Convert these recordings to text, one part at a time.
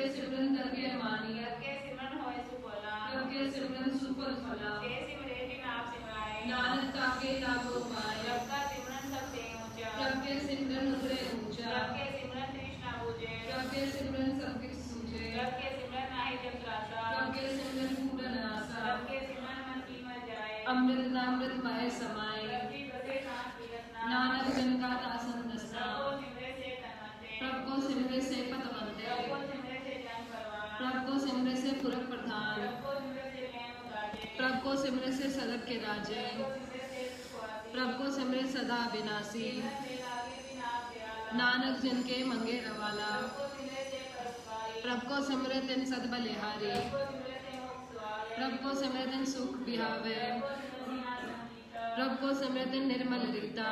के सिमरन करके मानी, करके सिमरन होए सुफला, करके सिमरन सुफल फला, ते सिमरे के नाम सिमराए, नानक ताके लाभो पाए, जब का सिमरन सबसे ऊंचा, जब के सिमरन उतरे ऊंचा, जब के सिमरन तृष्णा बुझे, जब के सिमरन सब किछ सूझे, जब के सिमरन नाहि जब त्रासा, जब के सिमरन पूरन आसा, जब के सिमरन मन की मर जाए, अमृत नामृत मय समाए, जब की बसे सांस पीरसना, नानक जन का दासन दसना, प्रभु सिमरे से तनवंते, प्रभु को सिमरे से पतवंते, प्रभु को सिमरे से जन परवान, प्रभु को सिमरे से पुरख प्रधान, प्रभु को सिमरे से लेन उदाजे, प्रभु को सिमरे से सदक के राजे, प्रभु को सिमरे से सुखवासी, प्रभु को सिमरे सदा विनाशी, जीवन में लागे बिना प्याला, नानक जिनके मंगे रवाला, प्रभु को सिमरे से परसवारी, प्रभु को सिमरे तिन सद बलिहारी, प्रभु को सिमरे से मोक्ष सुआवे, प्रभु को सिमरे तिन सुख बिहावे, प्रभु को सिमरे तिन निर्मल रीता,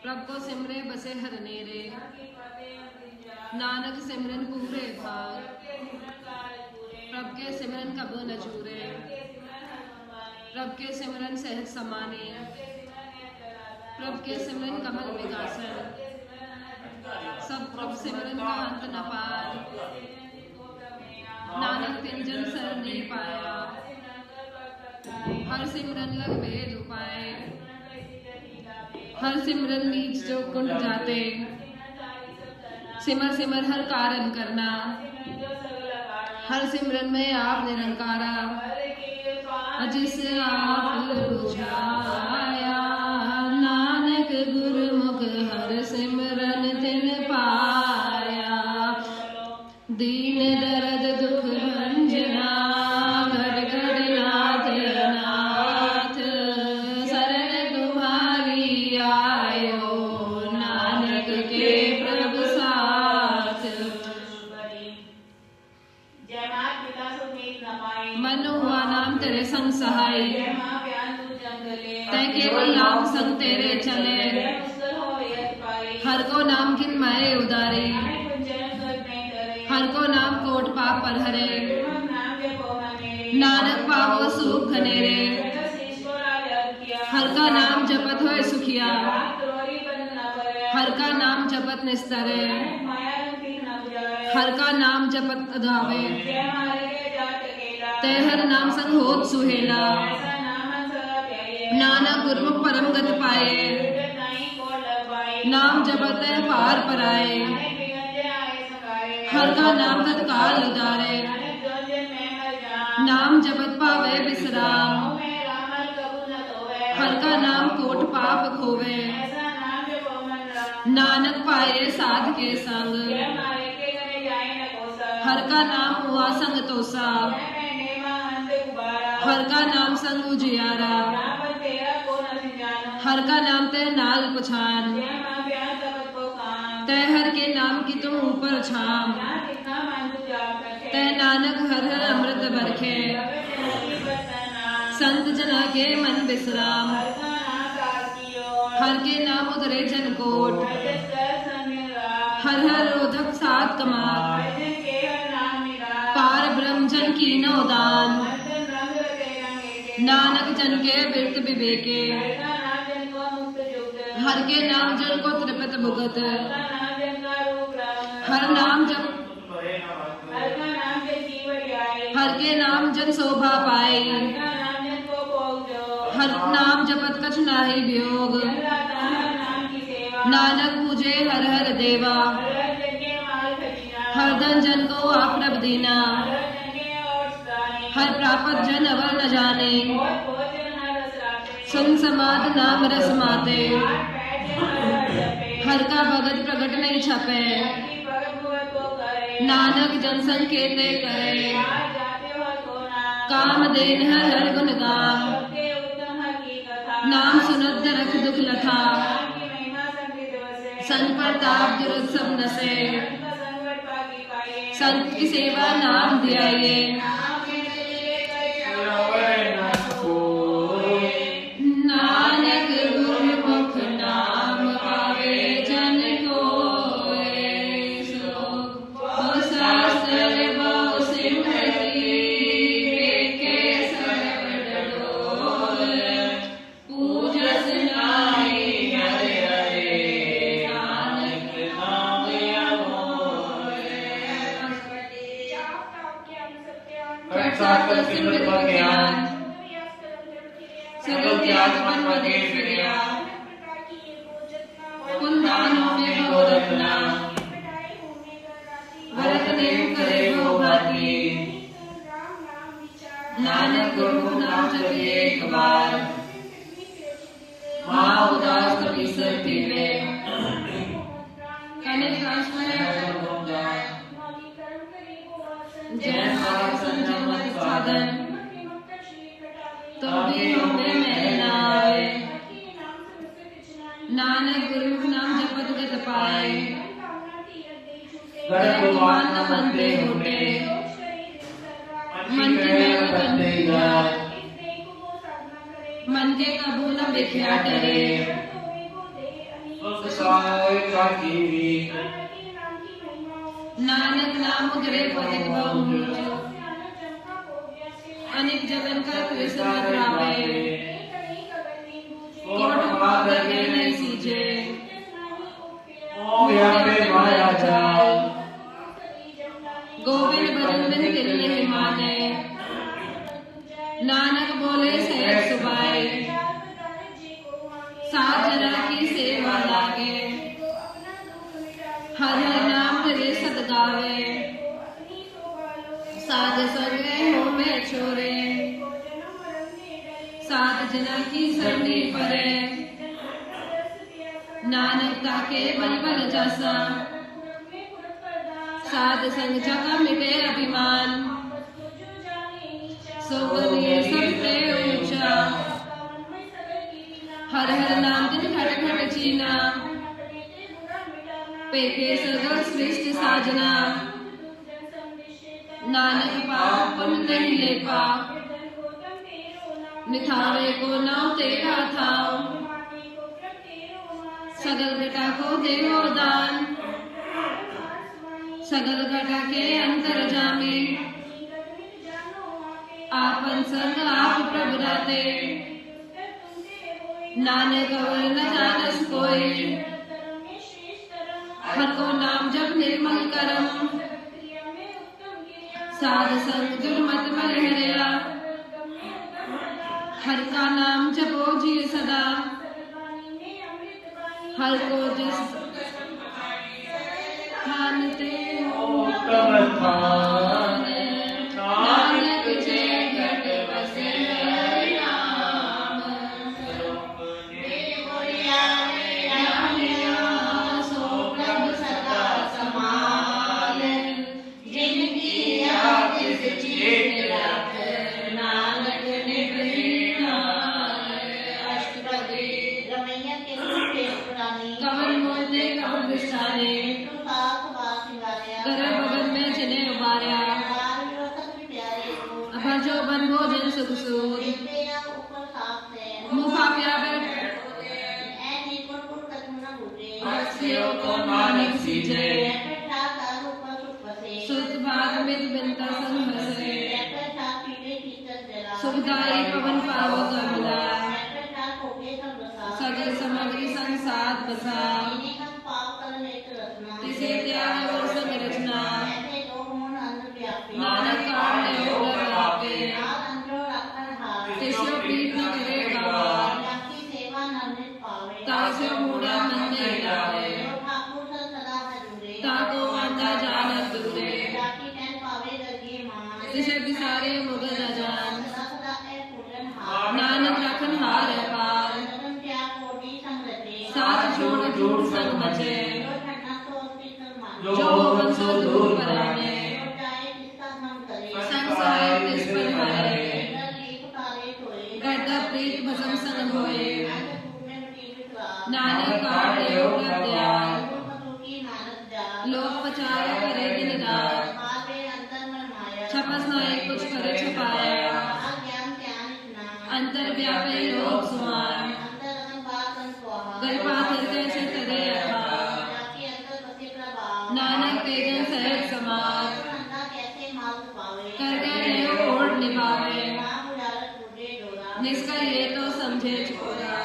प्रभु को सिमरे बसे हर नेरे, नानक सिमरन पूरे भाग, प्रभु के सिमरन कबो न चूरे, प्रभु के सिमरन सहज समाने, प्रभु के सिमरन कमल विगासन, सब प्रभु सिमरन का अंत न पार, नानक तिन जन शरण नहीं पाया, हर सिमरन लग भेद उपाय, हर सिमरन नीच जो कुंड जाते, सिमर सिमर हर कारण करना, हर सिमरन में आप निरंकारा, जिस आप बुझाया, नानक गुरुमुख हर सिमरन तिन पाया, दीन दर्द दुख भंजना, घट घट नाथ अनाथ, शरण तुम्हारी आयो, नानक के प्रभु साथ, जय मात पिता सुमीत न पाए, मन हुआ नाम तेरे संग सहाय, जय मां ज्ञान तू जंगले, तै केवल नाम संग तेरे चले, जय मुस्तर हो यत पाई, हर को नाम किन माए उदारे, नाहि कुंचन कर नहीं करे, हर को नाम कोट पाप पर हरे, गुरुमुख नाम जपो हमें, नानक पावो सुख घनेरे, जगत शीश को राजा किया, हर का नाम जपत होए सुखिया, रात त्रोरी बंद न करे, हर का नाम जपत निस्तरे, माया रुखी न बुझावे, हर का नाम जपत अधावे, जय मारे के जात केला, तै हर नाम संग होत सुहेला, ऐसा नाम सदा प्यारे, नानक गुरुमुख परम गत पाए, जगत नहीं को लगवाई, नाम जपत है पार पराए, नानक बिगंजे आए सकाए, हर का नाम तत्काल उदारे, नानक जो जन में मर जा, नाम जपत पावे विश्राम, में रामल कबूल न होवे, हर का नाम कोट पाप खोवे, ऐसा नाम जपो मन राम, नानक पाए साध के संग, जय मारे के घरे जाए न कोसा, हर का नाम हुआ संग तोसा, जय मैं नेमा अंत गुबारा, हर का नाम संग उजियारा, राम तेरा को न सिंजानो, हर का नाम ते नाग पुछान, जय मां प्यार तपत को कान, तै हर के नाम की तुम ऊपर छाम, ना कितना मानू जा सके, तै नानक हर हर अमृत बरखे, संत जना के मन विश्राम, हर के नाम उतरे जन कोट, हर हर रोधक सात कमात, पार ब्रह्म जन की नौदान, नानक जन के विरत विवेके, हर के नाम जन को त्रिपत भुगत, हर नाम जप हर के नाम जन शोभा पाए, हर नाम जपत कछ नाहि वियोग, नानक पूजे हर हर देवा, हर धन जन को आप रब दीना, हर प्रापत जन अवर न जाने, सुन समाध नाम रस माते, हर का भगत प्रगट नहीं छपे, नानक जन संकेते करे, काम देन हर हर गुण गाम, नाम सुनत रख दुख लथा, संत प्रताप जुरत सब नसे, संत की सेवा नाम ध्याये, नानक गुरुमुख नाम आवे जन कोय, बहु शास्त्र बहु सिमरति, वेखे सर्व डोल, पूजस नाहि हरे हरे, नानक नाम अमोल। साकर सिमरत ज्ञान सगल त्याग मन मगे फिरिया पुन दानों में हो रखना भरत नेम करे वो भाती नानक गुरु नाम जपिए एक बार महा उदास कपि सर पीवे कनिक जैन सागर संजम मत साधन तो भी होवे मैं न आए नानक गुरु नाम जपत गत पाए गणमान न बनते होते मन के में बंदे मन के कबू न बिख्या डरे नानक नाम उजरे पतित बहु अनेक जगन का कृष्ण करावे कोट पागर के नहीं सीजे माया जाल गोविंद बरंदन तिल्ले माने नानक बोले सहज सुभाए सात जना की सेवा लागे हर हर नाम करे सत गावे साध संग हो में छोरे सात जना की सरनी परे नानक ताके बल बल जैसा साध संग जगा मिटे अभिमान सोवनिये सबसे ऊंचा हर हर नाम दिन घट घट चीना पेके सगल श्रेष्ठ साजना नानक पाप पुण्य नहीं लेपा निथावे को नाव तेरा थाओ सगल घटा को देहो दान सगल घटा के अंतर जामे आपन संग आप प्रभु राते नानक और न जानस कोई हर को नाम जप निर्मल करम साध संग दुर्मत मल हरिया हर का नाम जपो जी सदा हर को जिस ठानते हो प्रधान नानक जे घट बसे नाम सो प्रभु सदा समाल जिनकी किस चीज रख नानक अष्टपदी रमैया के रूपे पुरानी कमल मोहने कमल बिसाने कर भगत में चले उबारिया भजो बन भोजन सुख सूद मुखा प्यावे को मानिक सीजे सुत भाग में बिनता संग बसे सुखदाई पवन पावो कमला सगल सामग्री संसार बसा तिसे त्याग और संग रचना नानक काल ने उगर आपे तिसे पीठ न करे बार तासे मूड़ा मन ने लावे ताको आंदा जानत दूरे तिसे बिसारे मुगल जान नानक रखन हार पार साथ छोड़ झूठ संग बचे जो वंशो दूर पराने संसार तिस पर हरे गर्दा प्रीत भसम संग होए नानक काट योग दयाल लोक पचार करे दिन रात छपस नाई कुछ करे छपाया अंतर व्यापे लोक सुमान गलपाथर कैसे तरे अथा नानक तेजन सहज समाज कर गए ओढ़ निभावे निष्का ये तो समझे छोरा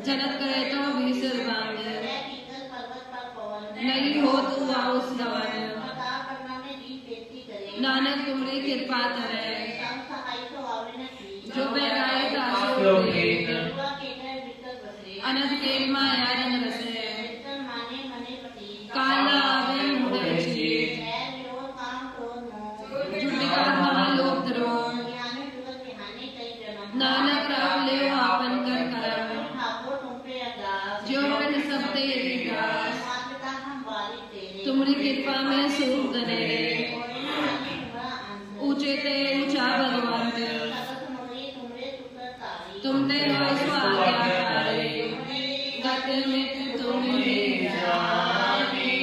जनत करे तो भीसर बांध नहीं हो तू आओ गवान नानक तुमरे कृपा करे संग सहाय तो आवे नहीं जो बैराए तासो श्लोक दे एक। दुआ के घर भीतर बसे अनंत केरी माया रंग रसे भीतर माने मने पति काला आवे मुड़े चीत है विरोध काम क्रोध मोह झूठिका महालोक द्रोह ज्ञान जुगत बिहाने कई जन्म नानक राम ले आपन कर करम ठाकुर तुम पे अरदास जो पिंड सब तेरी दास मातृका हम वाली तेरे तुमरी कृपा में सूख गनेरे कोई माने हुआ अंत ऊंचे ते ऊंचा भगवंत सतत मोरी तुमरे सुकर तारी तुमने हो स्वाज्ञाकारी गत मित तुम्ही जाने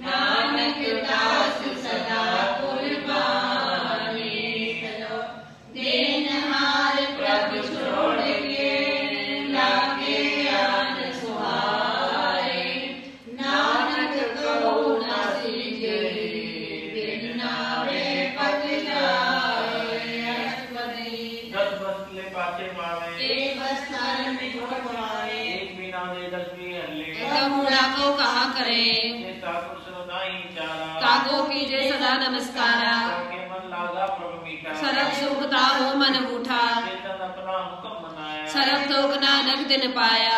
नानक दास सदा कुर्बानी देनहार प्रभु छोड़ के लागे आन सुहाए नानक कहो न सीखे बिन नावे पत जाए अष्टपदी 10 बसले पाचे पावे एक बस कारण में घोड़ पाए एक बिना दे 10 भी हल्ले मुड़ा को कहा करे ये ठाकुर सुनो नहीं चारा ताको कीजे सदा नमस्कारा के मन लागा प्रभु मीठा सरब सुखता हो मन उठा चेतन अपना हुक्म मनाया सरब तोक नानक दिन पाया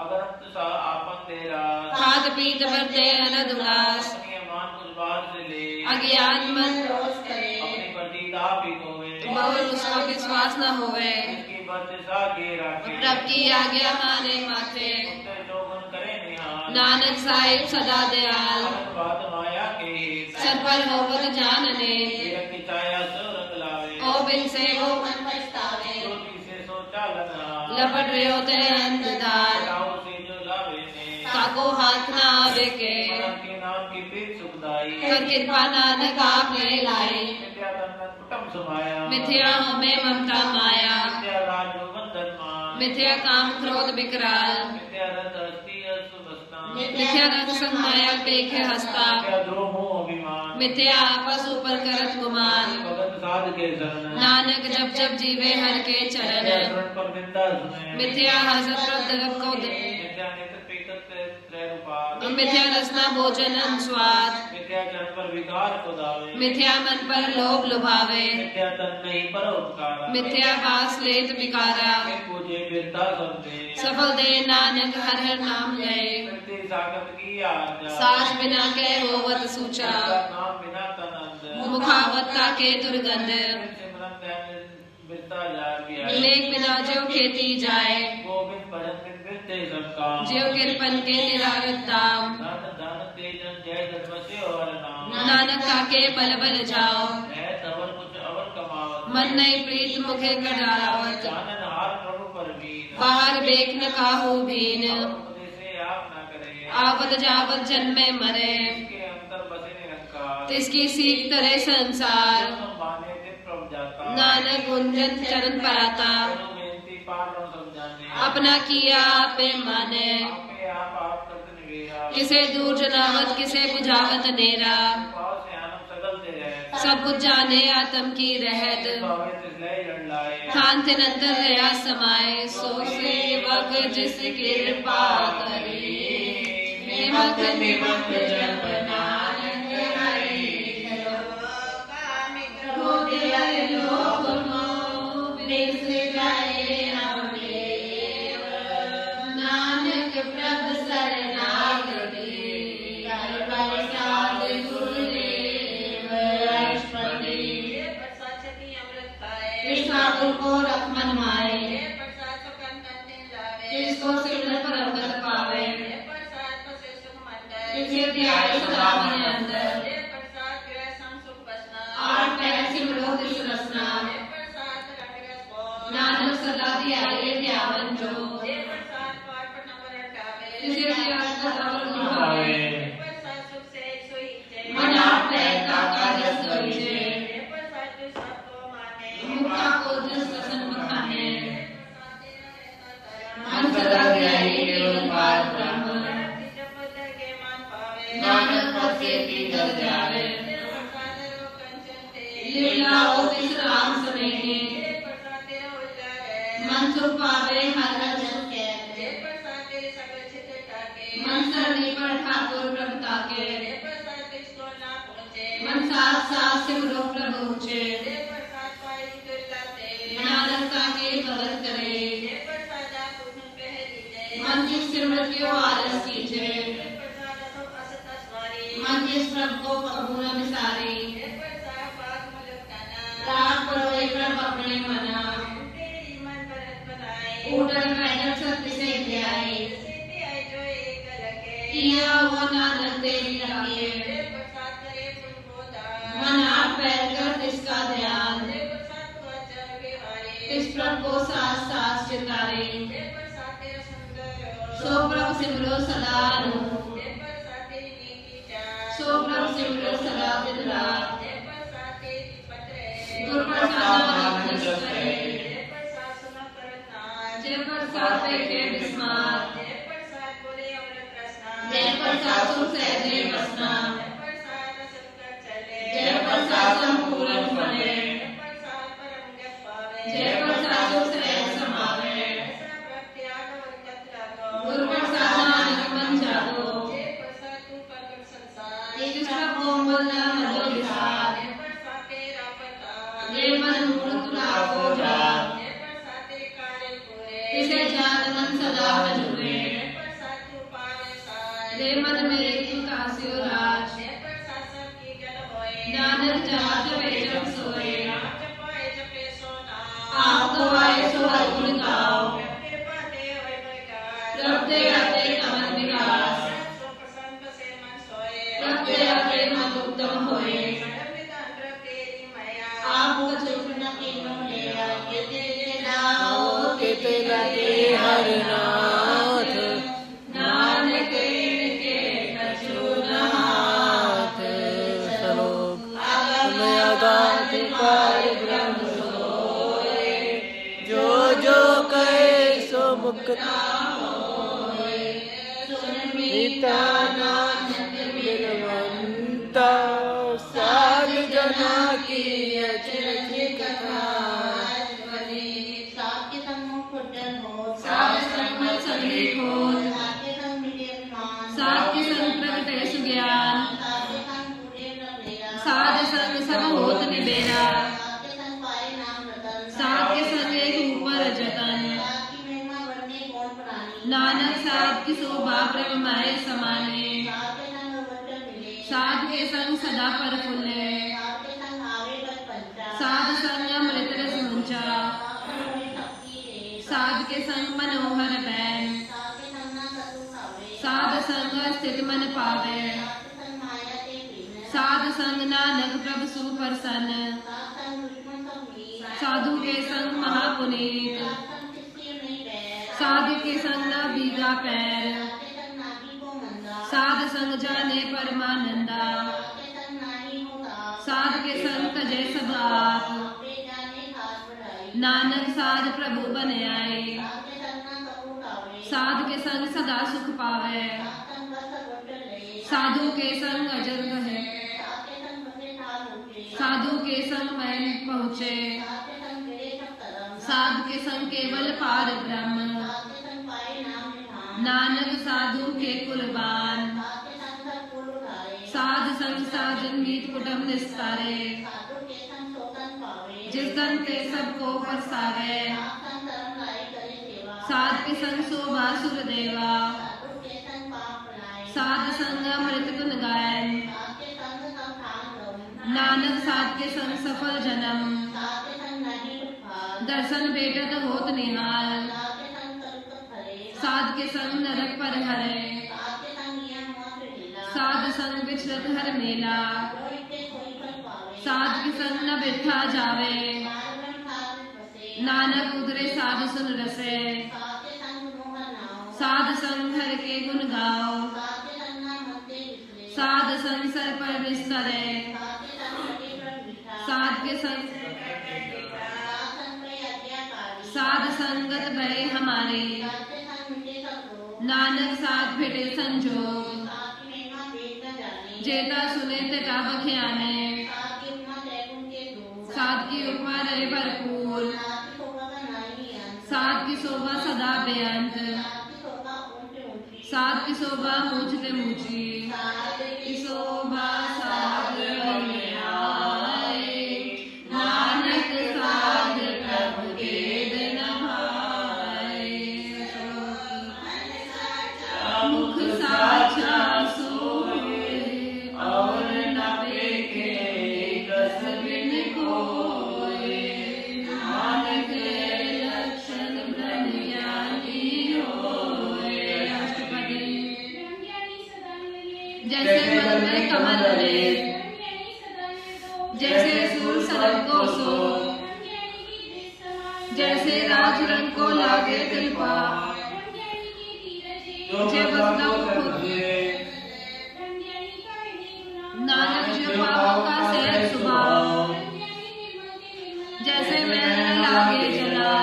अगरत सा आपन तेरा खाद पीत बरते अनद उल्लास अपनी मान कुछ बाहर से ले अज्ञान मन रोज करे अपनी प्रतीत आप ही होवे बहुत उसका विश्वास न होवे इसकी बच्चे सा के राखे प्रभ की आज्ञा माने माथे उनके जोगन करे निहाल नानक साहिब सदा दयाल अनंत बात माया के सर पर होवत जानने तीरथ की छाया सो रंग लावे ओ बिन से वो मन पछतावे ज्योति से सोचा लगा लपट रहे होते अंधदार गाँव से जो लावे ने काको हाथ ना आवे के मनन के नाम की प्रीत सुखदाई कर कृपा नानक आप ले लाए विद्या तन कुटुम समाया मिथ्या हमें ममता माया विद्या राज बंधन मान मिथ्या काम क्रोध विकराल विद्या रत हस्ती सुबस्ता मिथ्या रंग संग माया पेखे हस्ता विद्या द्रोह अभिमान मिथ्या आपस ऊपर करत गुमान भगत साध के शरण नानक जब जब जीवे हर के चरण विद्या शरण पर निंदा सुने मिथ्या हसत प्रदरव को विद्या नेत्र पीतत त्रय रूपात मिथ्या रसना भोजन स्वाद विद्या चरण पर विकार को दावे मिथ्या मन पर लोभ लुभावे विद्या तन नहीं पर उपकार मिथ्या बास लेत विकारा पूजे बिरता सबदे सफल दे नानक हर हर नाम ले कृति सागत की आज्ञा साज बिना के होवत सूचा नाम बिना तनंद मुखावता के दुर्गंध सिमरन ध्यान बिरता जाए बिहार लेख बिना जो खेती जाए गोविंद भजन बिन बिरते सब काम जो किरपन के निरागत दाम धन धन तेजन जय जन्म से और नाम नानक काके बल बल जाओ है तवर कुछ अवर कमावत मन नहीं प्रीत मुखे गढ़ावत जानन हार प्रभु पर वीर बाहर बेख न काहू भीन उपदेश से आप ना करे आवत जावत जन्मे मरे इसके अंतर बसे निरंकार तिसकी सीख तरे संसार संभाने दिन प्रभु जाता नानक गुंजन चरण पराता करो बेनती पार न समझाने अपना किया आपे माने आपे आप करते निवेरा किसे दूर जनावत किसे बुझावत नेरा पाव से आनम सगल दे रहे सब कुछ जाने आत्म की रहत भावे तिसले जड़ लाए खान तिन अंतर रहा समाये सो सेवक जिस कृपा करी निमक निमक जप नानक हरि हृदय लोक मोह विष जाए अवलेव नानक प्रभ शरणागति कर बरसात गुरुदेव अष्टपदी कृष्णा को रख मन माए इसको सिमरन पर अंगत पावे इसे त्याग सदा मन अंदर आठ पैर सिमरो दिस रसना नानक सदा ध्याये ध्यावन जो इसे त्याग सदा मन भावे मन आप पैता का जस सोईजे मुक्ता को जस रसन बखाने मन सदा ध्याये केवल पार ब्रह्म नानक भक्ति की जग जावे लीलाओ विश्राम समेटे मन सुख पावे हर हर जन के मन सरनी पर ठाकुर प्रभुता के मन साथ साथ सिमरो प्रभु पहुँचे। नानक ताके भगत करे, मन जिस सिमरन के आलस कीजे, मन जिस प्रभु को प्रभु न विसारे, राग परोए प्रभ अपने मना, उठन बैठन सत्य से ध्याए, किया हुआ नानक तेरी लागे, मन आप पैर कर तिसका ध्यान, तिस प्रभु को सास सास चितारे, सो प्रभु सिमरो सदा नु, सो प्रभु सिमरो सदा दिन रात, गुर प्रसाद नानक जस करे, जय प्रसाद पेटे विस्मार, जय प्रसाद सुख सहजे बसना, जय प्रसाद संपूर्ण फले, जय प्रसाद सुख सहज समावे, गुर प्रसाद नानक मन जागो, जिस प्रभु बोलना मनो विसार, जय मन मूर्त लाखो जात, तिसे जान मन सदा हजूरे, जय मन मेरे तू कासियो राज, नानक जात बेचक सोए, आपको आए सो हर गुण गाओ, रबते आते कमल विकास, रबते आते मन उत्तम होए, आपको चुपना के नो ले आए, तेरे नाम किते लगे हर नाथ, नानक इनके कछु न हाथ, सलोक तुम्हें अगाध पार ब्रह्म सोए, जो जो कहे सो मुक्ता होए, पिता नानक बिलवंता, साध जना की अचरज कथा, साके सम्मुख खुटन हो, साध संग सगली खोज, साके संग मिले मान, साध के संग प्रगटे सुज्ञान, साके संग पूरे रमेरा, साध संग सब होत निबेरा, साके संग पाए नाम रतन, साध के संग एक ऊपर जतन, साकी महिमा बढ़ने कौन प्राणी, नानक साध की शोभा प्रेम माय समाने, साके संग वचन मिले, साध के संग सदा पर फुले, साके संग आवे बल पंचा, साध संग अमृत रस मुंचा, साके होए शक्ति रे, साध के संग मनोहर बैन, साके संग ना सतु खावे, साध संग स्थित मन पावे, साके संग माया ते बिन, साध संग नानक प्रभु सुप्रसन्न, साके संग दुश्मन सब मीर, साधु के संग महापुनीत, साके संग किसी नहीं बैर, साधु के संग न बीगा पैर, साके संग नाभि को मंदा, साध संग जाने परमानंदा, साके संग नाही होता, साध के संग तजय सब आप, वे जाने हाथ बढ़ाई, नानक साध प्रभु बन आए, साके संग ना कबू खावे, साध के संग सदा सुख पावे, साके संग बस वचन ले, साधु के संग अजर रहे, साके संग बसे ठाल उठे, साधु के संग मैल पहुँचे, साके संग गिरे सब तरम, साध के संग केवल पार ब्रह्म, साके संग पाए नाम निधान, नानक साधु के कुर्बान, साके संग सब फूल उठाए, साध संग साजन मीत कुटुंब निस्तारे, साधु के संग सोतन पावे, जिस धन ते सबको परसावे, साक संग धर्म लाई करे सेवा, साध के संग शोभा सुर देवा, साधु के संग पाप बनाए, साध संग अमृत गुण गायन, साके संग सब ठान रम, नानक साध के संग सफल जन्म, साके संग नहीं उठा, दर्शन बेटत होत निहाल, साके संग करुक फले, साध के संग नरक पर हरे, साके संग यम मोक्ष लीला, साध संग विचलत हर मेला, कोई ते कोई फल पावे, साध के संग न बिरथा जावे, मार्गन साध बसे, नानक उतरे साध सुन रसे, साके संग मोहन नाव, साध संग हर के गुण गाओ, साके संग ना मते विसरे, साध संग सर पर बिस्तरे, साके संग लगे पर बिठा, साध के संग साक संग पे आज्ञाकारी, साध संगत भय हमारे, साके संग मिटे सब रोग, नानक साध भेटे संजोग, साकी महिमा वेद न जाने, जेता सुने तेता बख्याने, साकी उपमा त्रैगुण के दो, साध की उपमा रहे भरपूर, साकी शोभा का नाही अंत, साध की शोभा सदा बेअंत, साकी शोभा ऊंचे ऊंची, साध की शोभा मूझते मूझी, साध की शोभा साध में आए। सो जैसे राज रंग को लागे कृपा जे बदला नानक जो पापों का सहज स्वभाव जैसे मैल लागे जला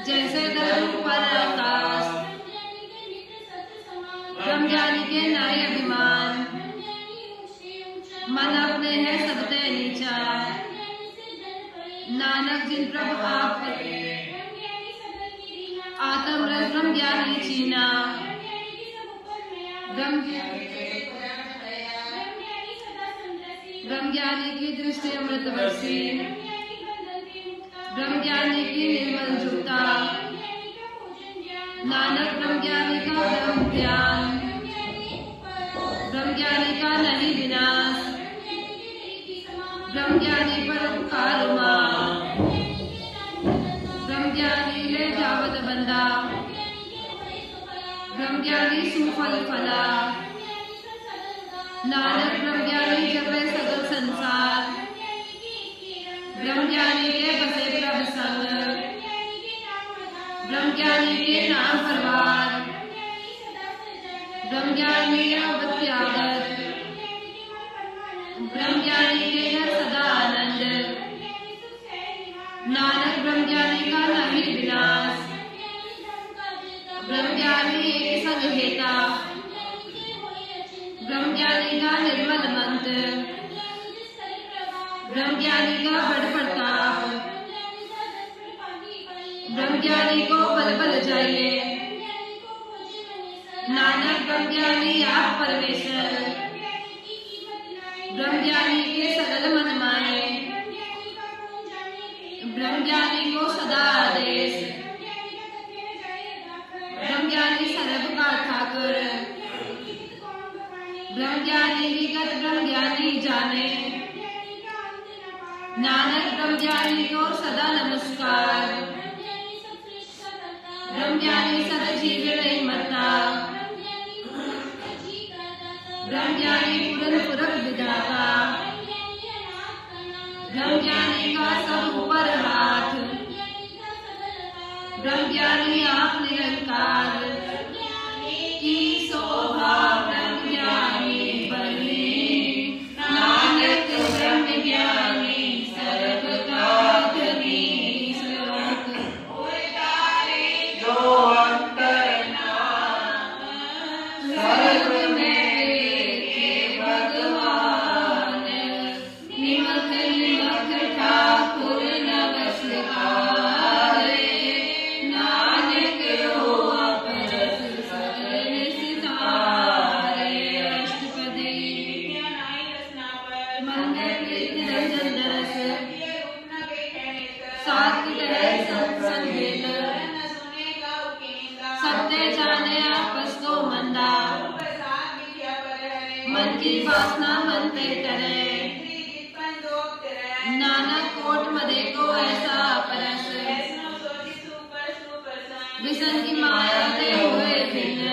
जैसे धर्म पर आकाश ब्रह्मज्ञानी के नाय अभिमान मन अपने है सबते नीचा नानक जिन प्रभु आप आत्म रस ब्रह्म ज्ञानी चीना ब्रह्म ज्ञानी की दृष्टि अमृतवर्षी ब्रह्म ज्ञानी की निर्मल जूता नानक ब्रह्म ज्ञानी का ब्रह्म ज्ञान ब्रह्म ज्ञानी का नहीं विनाश ब्रह्म ज्ञानी पर उपकार ब्रह्म ज्ञानी ले जावत बंदा ब्रह्म ज्ञानी सुफल फला नानक ब्रह्म ज्ञानी जपे सगल संसार ब्रह्म ज्ञानी के बसे प्रभ संग ब्रह्म ज्ञानी के नाम परवार ब्रह्म ज्ञानी त्यागत ब्रह्म ज्ञानी के घर सदा आनंद नानक ब्रह्म ज्ञानी का नहीं विनाश ब्रह्म ज्ञानी एक संग हेता ब्रह्म ज्ञानी का निर्मल मंत्र ब्रह्म ज्ञानी का बड़ प्रताप ब्रह्म ज्ञानी को बल बल जाइए नानक ब्रह्म ज्ञानी आप परमेश्वर ब्रह्म ज्ञानी के सगल मन माए ब्रह्म ज्ञानी को सदा आदेश ब्रह्म ज्ञानी सर्व का ठाकुर ब्रह्म ज्ञानी विगत ब्रह्म ज्ञानी जाने नानक ब्रह्म ज्ञानी को सदा नमस्कार ब्रह्म ज्ञानी सदा जीव नहीं मरता ब्रह्म ज्ञानी पूरन पुरख विधाता ब्रह्म ज्ञानी का सब ऊपर हाथ ब्रह्म ज्ञानी आप निरंकार की शोभा ब्रह्म ज्ञानी बनी नानक ब्रह्म ज्ञानी सर्व का धनी श्लोक जो अंतर सर्व में देखे भगवान निमख निमख ठाकुर नमस्कार नानक हो अपरस सरल सितारे अष्टपदी मंगल निरंजन दरस सात्विक है सत्संग सत्य जाने आपस को मंदा मन की वासना मन पे करे नानक कोट मदे को ऐसा परस विसन की माया दे हुए भिन्न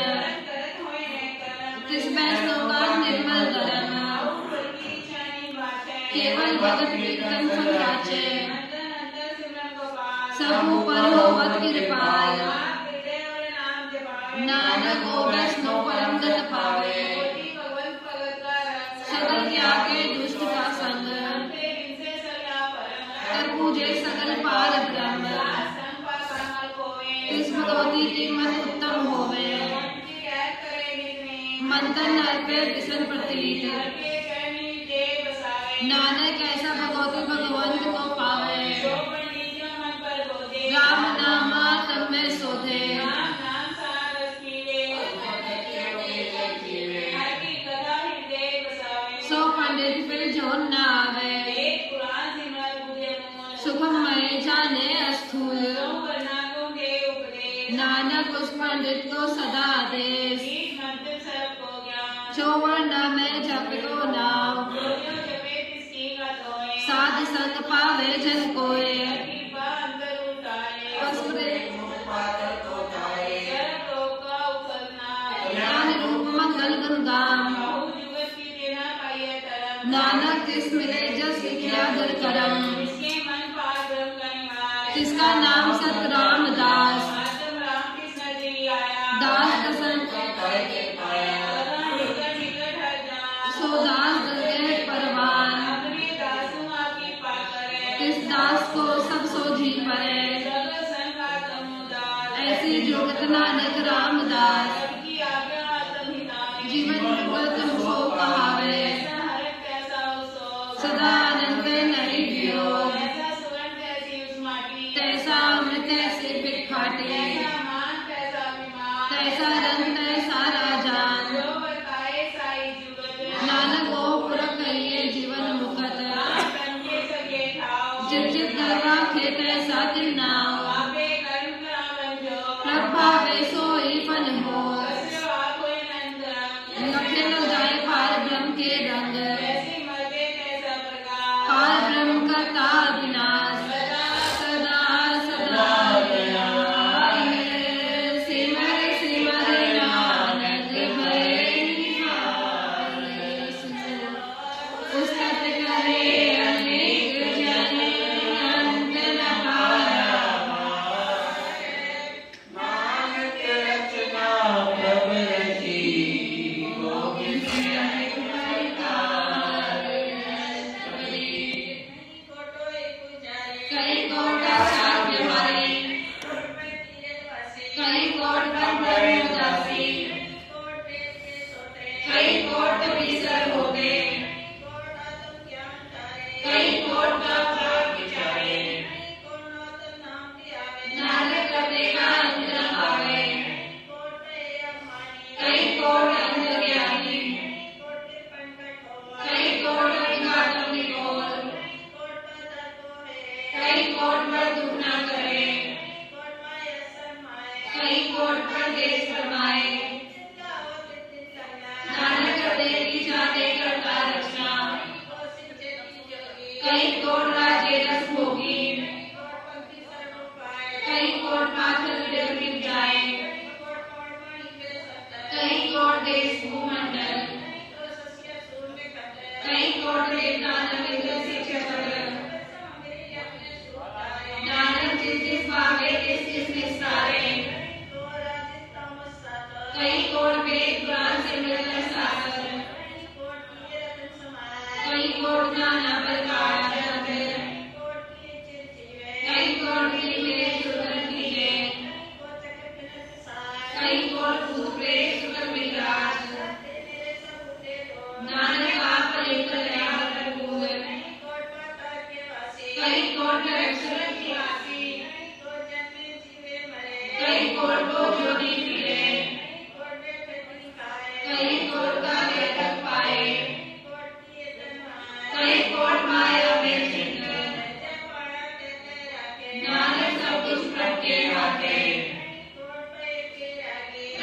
किस वैष्णव का निर्मल धर्म केवल भगत कीर्तन सुनाचे सब ऊपर होवत कृपाल नानक को वैष्णव परम गत पावे सकल त्यागे दुष्ट का संग कर पूजे सकल पार ब्रह्म इस भगवती की मन उत्तम होवे मंथन नर पे विसन प्रतीत नानक ऐसा भगवती भगवंत को पावे राम नामा तब में सोधे सो पंडित फिर जोन न आवे सुखमय जाने अस्थूल नानक उस पंडित को सदा आदेश जो वर्ण में जप को नाम साध संग पावे जन कोय ज्ञान रूप मंगल गुणगाम नानक तिस मिले जस लिखिया दर करम, जिसके मन पार ब्रह्म का निवास, जिसका नाम सत रामदास, आत्म राम कृष्ण जी आया, दास दसन सदा निकट निकट हर जान, सो दास दगे परवान, अपने दासों आपकी पाकर, तिस दास को सब सो जी परे, सगल संग समुदाय, ऐसी जोगत नानक रामदास, सबकी आज्ञा आत्म हितावे, जीवन मुक्त हो कहावे, ऐसा हरक कैसा उसो, सदा अनंत नहीं वियोग, ऐसा सुवर्ण कैसी उस माटी, तैसा अमृत ऐसे बिखाटे, ऐसा मान कैसा अभिमान, तैसा रंग तैसा राजान, जो बताए साई जुगत, नानक ओ पुरख कहिए जीवन मुकत, तन के सगे ठाव, जित जित कर राखे तैसा तिल नाव, आपे कर्म करावन जो, प्रभ पावे सोई फल हो, कसरो आकोय नंदन, लखे न जाए पार ब्रह्म के रंग, ऐसी मर्दे कैसा प्रकाश, पार ब्रह्म करता विनाश, सदा सदा दयाल, सिमर सिमर नानक भय निहाल, उस्तत करे अनेक जन, अंत न पाया नानक रचना प्रभ रची, गोविंद कई कोट साध्य मारे, कई कोट ब्रह्म जासी, कई कोट विसर होते, कई कोट का भाग विचारे, नानक करते का अंत न पावे, कई कोट अंतर्यामी, कई कोट विघातम निकोल, कई कोट पर दुख न करे, कई कोट पर देश फरमाए, नानक करते की जाते करता रचना, कई कोट राज्य रस भोगी, कई कोट पाथर गिर जाए, कई कोट देश भूमंडल, कई कोट देवता नविंद्र शिक्षक, नानक जिस जिस भागे तिस तिस निस्तारे, कई कोट वेद पुराण सिमरन शास्त्र, कई कोट नाना प्रकार ग्रंथ, कई कोट की मेरे सुगंध कीजे, कई कोट भूत प्रेत सुकर विराज, नानक आप एक दयाल प्रभु, कई कोट अक्षर की वासी, कई कोट को ज्योति फिरे, कई कोट का लेखक पाए, कई कोट माया में चित्त, नानक सब कुछ प्रभु के हाथे,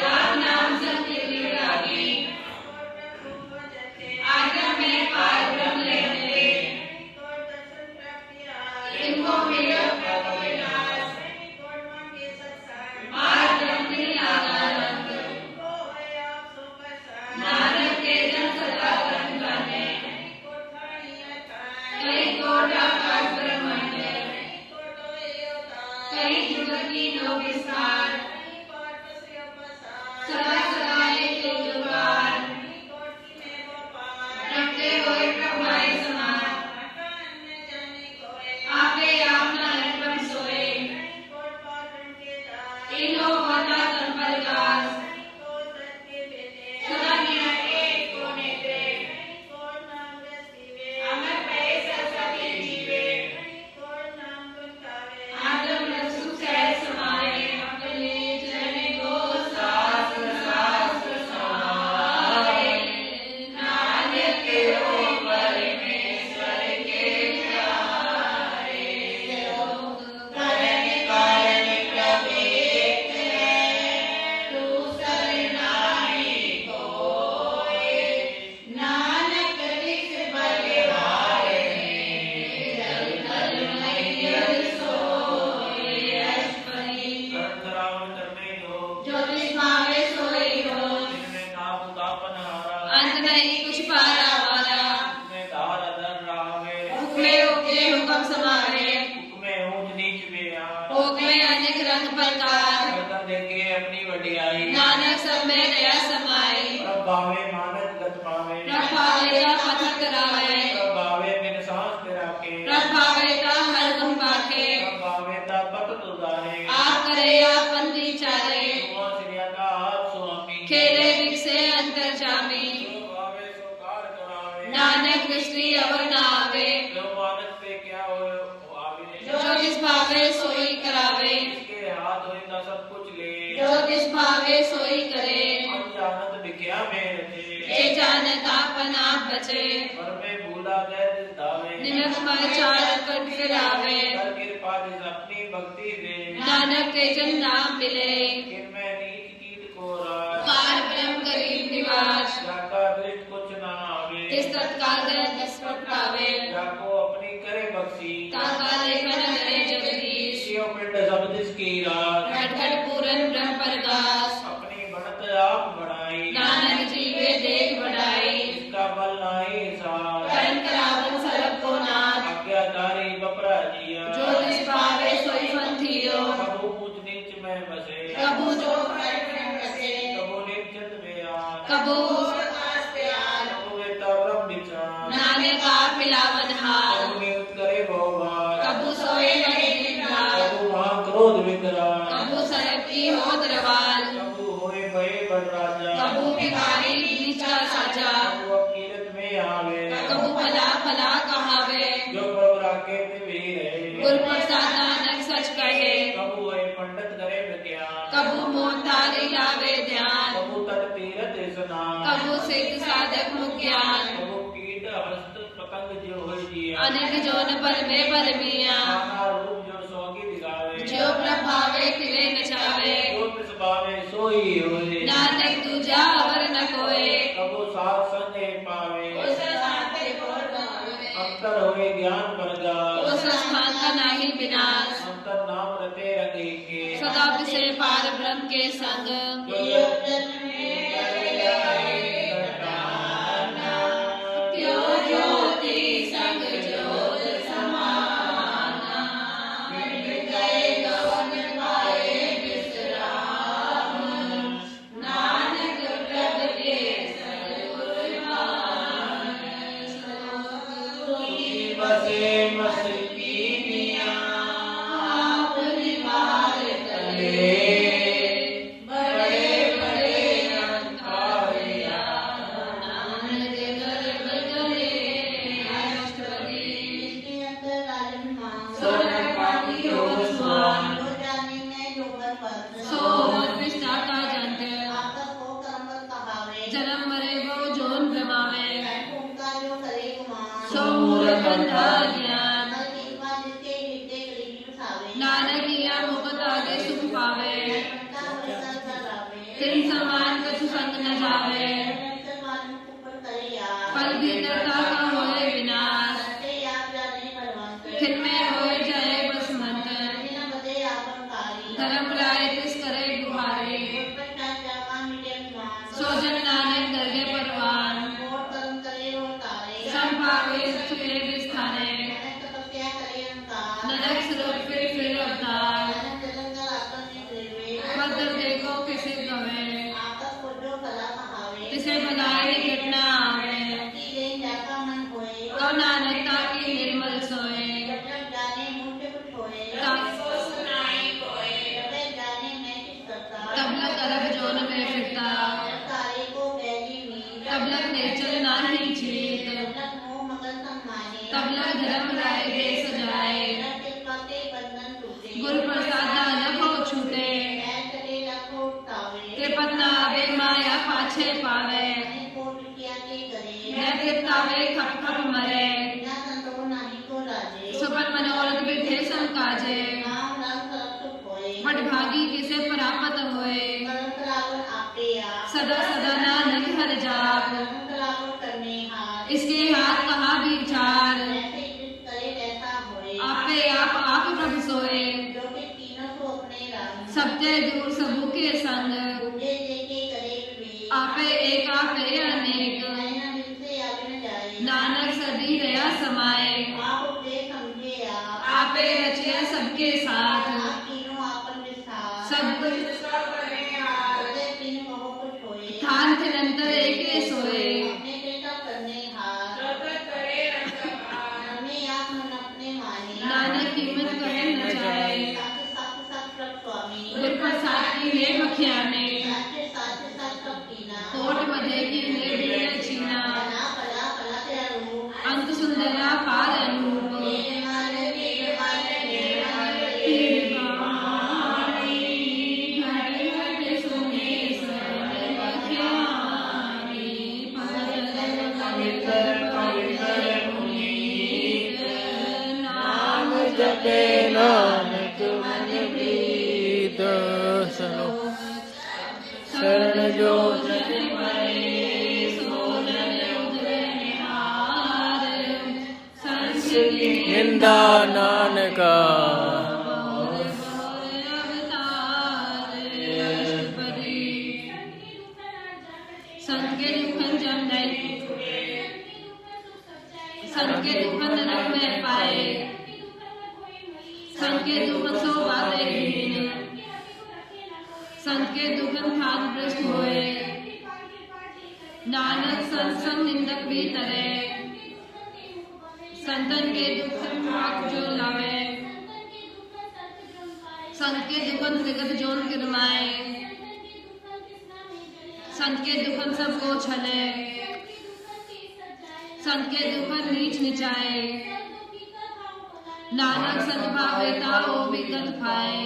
राम नाम सत्य विरागी, आज्ञा में पार ब्रह्म लेते, इनको मिलो प्रभु विलास, मार्ग प्रकार करता देखे अपनी वडियाई नानक सब में दया समाई प्रभ भावे मानस गत पावे प्रभ भावेगा पथक करावे प्रभ भावे बिन सांस तेरा के प्रभ भावेगा हर गुण पाखे प्रभ भावे ता पत तुदारे आप करे आपन विचारे सुआ श्रिया का आप स्वामी खेले विकसे अंतर जामी जो भावे सो कार करावे नानक दृष्टि अवर न आवे जो मानस पे क्या हो आवे जो जिस भावे सोई करावे इसके हाथ होता सब कुछ ले जो जिस भावे सोई करे अनजानत बिख्या में रचे ये जानत आपन आप बचे पर में भूला गए दिल दावे निमक पर चार कर फिरावे कर कृपा जिस अपनी भक्ति दे नानक के जन नाम मिले किनमें नीच कीट को राज पार ब्रह्म गरीब निवास जाका दृष्ट कुछ न आवे तिस तत्काल दे दसवट पावे जाको अपनी करे बख्शी ताका लेखन करे जगदीश शिव पिंड सब जिसकी राज घट घट पूरन ब्रह्म प्रकाश अपनी बनत आप बढ़ाई नानक जीवे देख बढ़ाई इसका बल नाही साथ करण करावन सरब को नाथ आज्ञाकारी बपरा जिया जो जिस पावे सोई पंथियो कबू ऊंच नीच में बसे कबू जो कबू निर्जन में आन कबू कबू वेता ब्रह्म विचार नानक आप मिलावन हार कबू नियुक्त करे बहुबार कबू सोए बड़े दिनदार कबू वहाँ क्रोध विकराल कबू सरब की हो दरबार कबू होए भय बड़ राजा कबू भिखारी नीचा साजा कबू अकीरत में आवे कबू भला भला कहावे जो प्रभु राखे ते भी रहे गुर प्रसाद नानक सच कहे कबू होए पंडित करे विज्ञान कबू मोह तारी लावे ध्यान कबू तट तीरथ स्नान कबू सिद्ध साधक मुख ज्ञान कबू कीट हस्त पतंग जो होए जिया अनेक जोन बल में बल मिया नाना रूप जो सोगी दिखावे जो प्रभावे खिले नचावे जो तिस भावे सोई होए नानक तुझा अवर न कोय कबू साथ संजय पावे अंतर होए ज्ञान प्रगास उस स्थान का नाही विनाश अंतर नाम रते रंगे के सदा से पार ब्रह्म के संग जो जन्म में करे जाए घटाना क्यों ज्योति संग ज्योत समाना मिट गए गवन पाए विश्राम नानक प्रभ के सद्गुरु मान सुखी बसे मस की मियां आप निवार तले बड़े बड़े अंकारिया नानक गर्भ गले अष्टपदी इसके अंदर राजन मान सोनर पानी हो स्वान जो जाने में जोगर पत्र सोहर विष्टा का जंत आपस को कर्मल कहावे जन्म मरे वो जोन भ्रमावे उनका जो करे गुमान सो मूर्ख अंधा ज्ञान नर कृपा जिसके हृदय गरीबी उठावे नानक किया मुक्त आगे सुख पावे बनता बनता करावे तिन समान कछु संग न जावे निरंतर मानव ऊपर करे यार फल भीतरता का होए विनाश करते आप जाने बलवंत खिन में होए जाए बसमंत बिना बदे आपन कारी धर्म राय तिस करे गुहारे भ्रष्टाचार मिटे अभिमान सो जन नानक दर्गे परवान और कर्म करे और तारे संभावे सुखे विस्थाने अनंत तपस्या करे अंकार नरक स्वरूप फिर अवतार अनंत जलंधर आपस में प्रेमे पद देखो किसे गवे आपस को जो कला कहावे तिसे बनाए निकट न आवे की ले जाका मन होए कौ नानकता की निर्मल सोए जब जाने मुंह पे कुछ होए तब सुनाई कोई जब जाने मैं किस करता तब लग अरब जोन में फिरता तारे को गैली मीर तब लग नेचर नाही चीत तब मोह मगन सम्माने तब लग धर्म राय दे सजाए रट पाते बंधन टूटे गुर प्रसाद दानव हो छूटे मैं चले रखो उठावे त्रिपद न आवे माया पाछे पावे मैंने कोट किया के करे न तिरतावे खप खप मरे बिना संतो नाही को राजे सुपन मनोरथ विधे संकाजे नाम राम सरब सुख होए बट भागी किसे परापत होए परंपरावन आपे आप सदा सदा नानक हर जाप परंपरावन करने हार इसके हाथ कहा विचार ऐसे युद्ध करे वैसा होए आपे आप प्रभु सोए जो कि तीनों को अपने रंग सबते दूर सबू के संग पूजे देके करे विवेक आपे एक आपे अनेक नैना दिल से आगे न जाए नानक सदी दया समाए आप उपदेश समझे आप आपे रचे सबके साथ आप तीनों आपन विस्तार निरंतर एके सोए। अपने कृपा करने हार अपने आप मन अपने माने नानक कीमत कहे न जाए। सच सच सच प्रभ स्वामी गुर प्रसाद की ने बखियाने। सच सच सच प्रभ कीना कोट मधे की ने बिन छीना। भला भला भला तेरा रूप अंत सुंदरा पार अनूप। तेरे मान तेरे मान तेरे मान पीर कहानी घट घट सुने सब बखियानी। पवित्र पवित्र पुनीत नाम जपे नानक मन प्रीत सुनो शरण जो जन परे सो जन उदय निहार। संत की निंदा नानका बहुर बहुर अवतार अष्टपदी। संत के दुखन जम नहीं संत के दुखन नरक में पाए। संत के दुखन सो बातें हीन। संत के दुखन खाद भ्रष्ट होए। नानक संत संग निंदक भी तरे। संतन के दुखन मार्ग जो लावे। संत के दुखन विगत जोन गिरमाए। संत के दुखन सबको छले। संत के दुखन नीच निचाए। नानक संत भावे ताओ विगत पाए।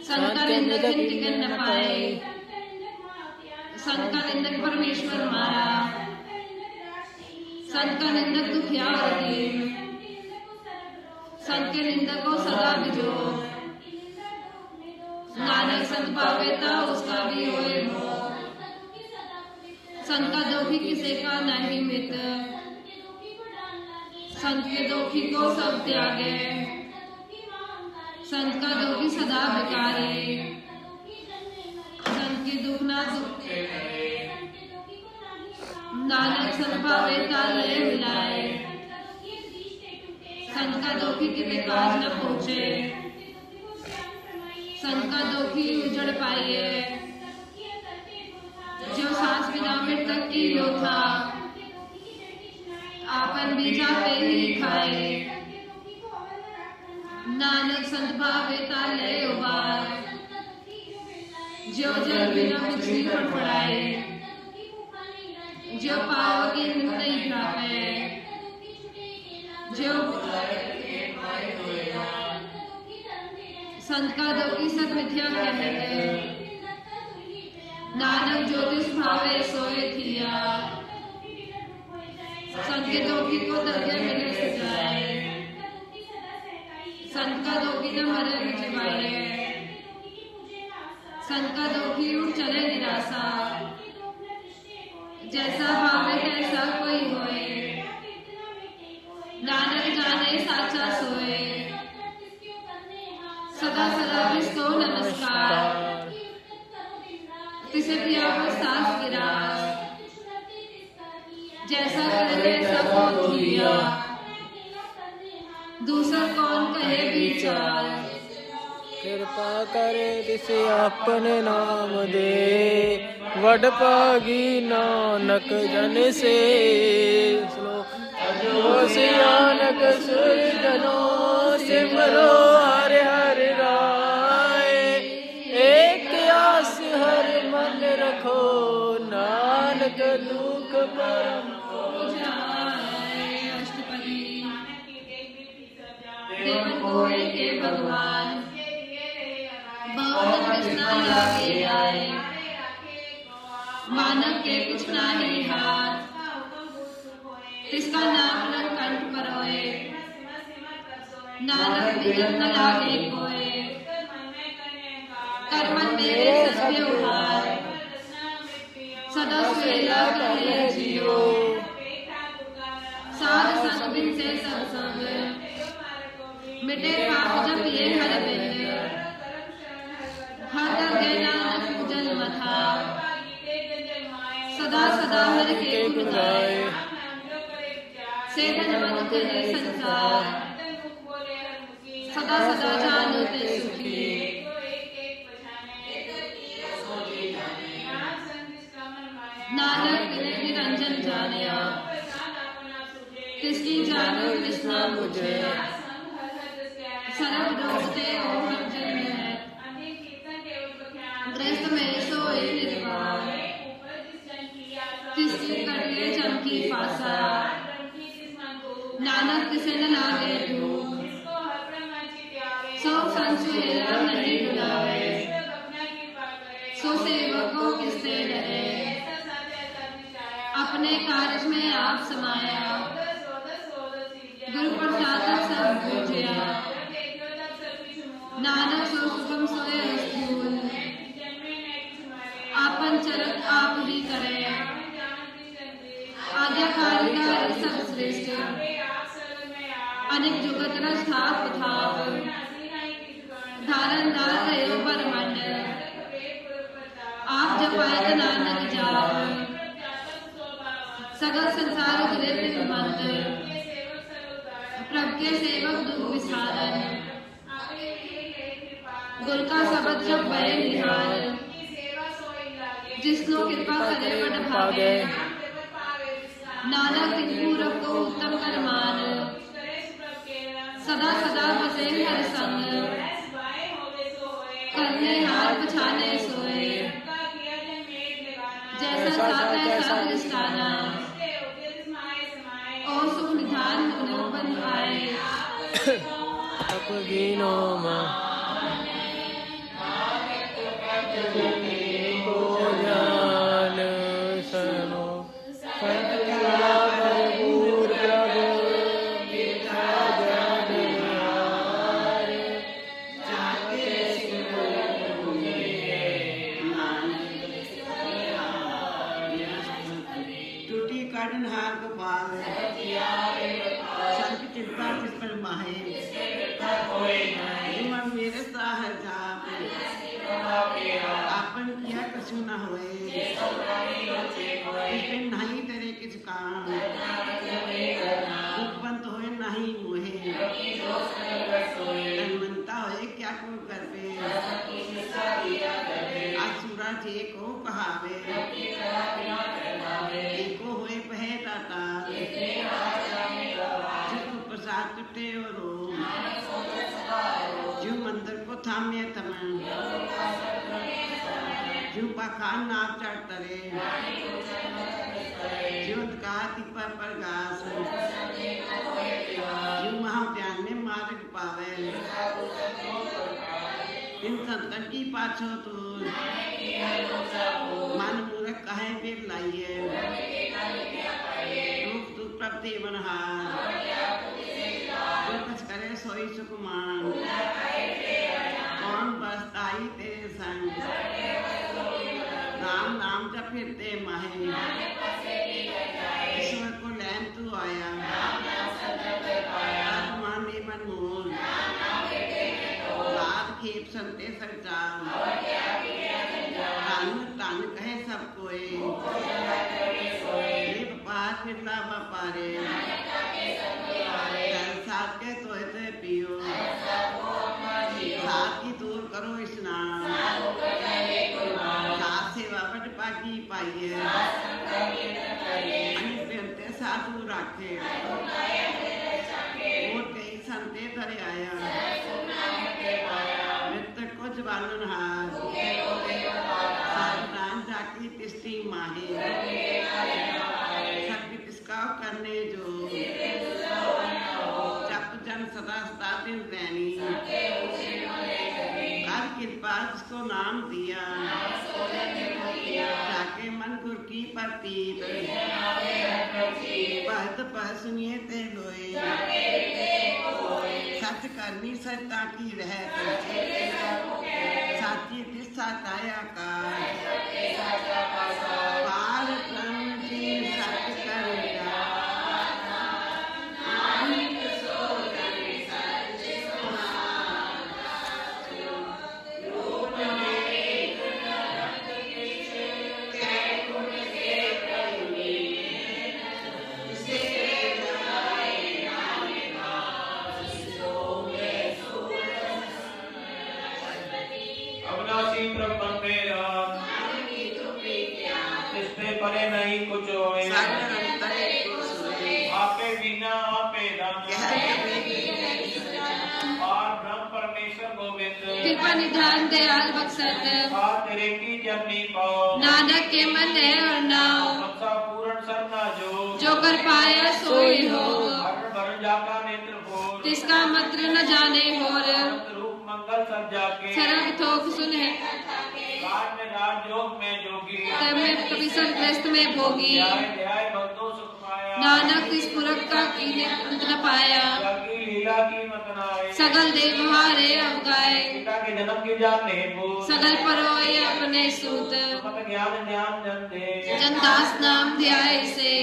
संत का निंदक टिकन न पाए। संत का निंदक परमेश्वर मारा। संत का निंदक दुखिया दीन। संत के निंदक को सदा बिजो। नानक संत पावे ता उसका भी होए मोह। संत का दोखी किसे का नहीं मित। संत के दोखी को सब त्यागे। संत का दोखी सदा बिकारी। संत के दुख ना दुखते नानक संत पावे ताले मिलाए। संत का दोखी किते काज न पहुँचे। संत का दोखी उजड़ पाइए। जो सांस बिना मृतक की लोथा। आपन बीजा पे ही खाए। नानक संत भावे ताले उबार। जो जल बिना बिजली फड़फड़ाए। जो पाव की नहीं प्रापे। जो संत का दोखी सब मिथ्या कहते। नानक ज्योतिष भावे सोए थिया। संत के दोखी को दर्गे मिले सजाए। संत का दोखी न मरे बिचवाए। संत का दोखी उठ चले निराशा। जैसा भावे तैसा कोई होए। नानक जाने साचा सोए। सदा सदा किसको नमस्कार। तिसे प्रिया को सास गिरास। जैसा करे तैसा को दिया। दूसरा कौन कहे विचार। कृपा करे तिसे अपने नाम दे। वड पागी नानक जन से सुनो जो सियानक सुर जनो सिमरो हरे हरे राय। एक आस हर मन रखो नानक दुख परम जाए। अष्टपदी देवन कोय के भगवान। बहुत कृष्णा लागे आए। मानव के कुछ नाही हाथ। तिसका नाम रंग कंठ पर होए। नानक विगत न लागे कोय। कर्मन मेरे सत्य उहार। सदा स्वेला करे जियो। साध संग बिन से सत्संग। मिटे पाप जब ये हर बिंद। हर दर्गे नानक पूजन मथा। सदा सदा हर के गुण गाए। सेवन मन करे संसार। सदा सदा जानते सुखी। पाया। किसकी जानो तृष्णा मुझे, सर्व रोकते हो हर जन है। ग्रस्त में सोए निर्वाण, किसकी कटे चमकी फासा। नानक किसे न लागे धूप, सो संसुएरा नहीं डुलावे। सो सेवकों किससे डरे, अपने कार्य में आप समाया। गुरु प्रसाद सब बूझिया, नानक सो सुखम सोए स्थूल। आपन चरत आप ही करे, आज्ञाकारिता सब श्रेष्ठ। अनेक जुगत रस थाप थाप, धारण दार रहे परमंड। आप जपायत नानक जाप, सगल संसार उतरे बिनमंत। प्रभु के सेवक दुख विसारन, गुर का शब्द जब बड़े निहार। जिसको कृपा करे बड़ भागे, नानक पूरब को उत्तम कर मान। सदा सदा बसे हर संग, करने हार पछाने सोए। जैसा साथ ऐसा दृष्टाना, और सुख निधान बन आए। अपगीनो मा ज्ञान सनो संत कृपा भरपूर प्रभु मीठा जन हार। जाके टूटी काटन हार गोपाल, संत कृपा तिस पर माहे। तुम मेरे साहर जाप, आपन किया कछु न होए। इसमें नहीं तेरे किस काम, उपबंत होए नहीं मोहे। मनता होए क्या को कर पे, असुरा जे को कहावे। एको होए पहे दातार, जिसको प्रसाद टूटे और जो मंदिर को थामे तमन। जो पाखान नाप चढ़तरे, जो का तिपा प्रकाश। जो महाप्यान में मार्ग पावे, इन संतन की पाछो तो मन मूर्ख कहे बेर लाइए। रूप तू प्रति बनहार, जो कुछ करे सोई सुकुमान। कौन बसताई तेरे संग, राम नाम जप फिरते माहे। ईश्वर को लैन तू आया, आत्मान ने मन मोल। लाद खेप संते सरचाल, तन तन कहे सब कोई। ये बपार फिरला बपारे, साथ के तोहते पियो। साथ की दूर करो स्नान, साथ सेवा बट पाकी पाइए। अनित साधु राखे, और कई संते धरे आया। मृतक को जवालन हार, सावधान जाकी तिष्ठी माहे। शक्ति किसका करने जो, जप जन सदा सदा दिन रैनी। कर कृपा जिसको नाम दिया, जाके मन गुर की प्रतीत। पहत पह सुनिए ते लोए, सच करनी सत्ता की रहत। साची दिशा काया का, पार ब्रह्म जी सच करेगा। अविनाशी ब्रह्म मेरा, और ब्रह्म परमेश्वर गोविंद कृपा निधान दयाल बख्शत तेरे की जमनी पाओ नानक के मन है और नाव मनसा पूर्ण सरना जो कर पाया सोई हो हरण भरण जाका नेत्र भोर तिसका मात्र न जाने होर रूप मंगल सब जाके सरग थोक सुन है राज में राज योग में जोगी तब में कपिसल ग्रस्त में भोगी ध्याय ध्याय भक्तों सुख पाया नानक इस पुरख का कीने अंत न पाया जाकी लीला की मत नाए सगल देव हारे अवगाए पिता के जन्म की जान नहीं भूल सगल परोए अपने सूत मत ज्ञान ध्यान जन दे जनदास नाम ध्याय से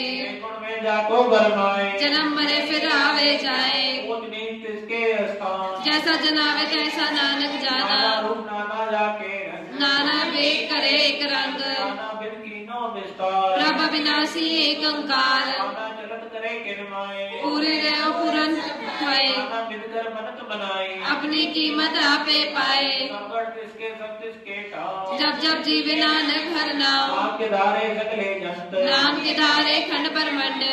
गुण में जाको बरमाए जन्म मरे फिर आवे जाए ऊंच नीच किसके स्थान जैसा जनावे तैसा नानक नाना जाना रूप नाना जाके रंग नाना वेग करे एक रंग नाना बिन कीनो विस्तार प्रभ अविनाशी एक अंकार नाना चलत करे किरमाए पूरे रहो पूरन भय नाना बिनकर बनत बनाई अपनी कीमत आपे पाए संकट किसके सब किसके ठाव जब जब जीवे नानक हर नाम नाम के धारे सकले जंत नाम के धारे खंड परमंड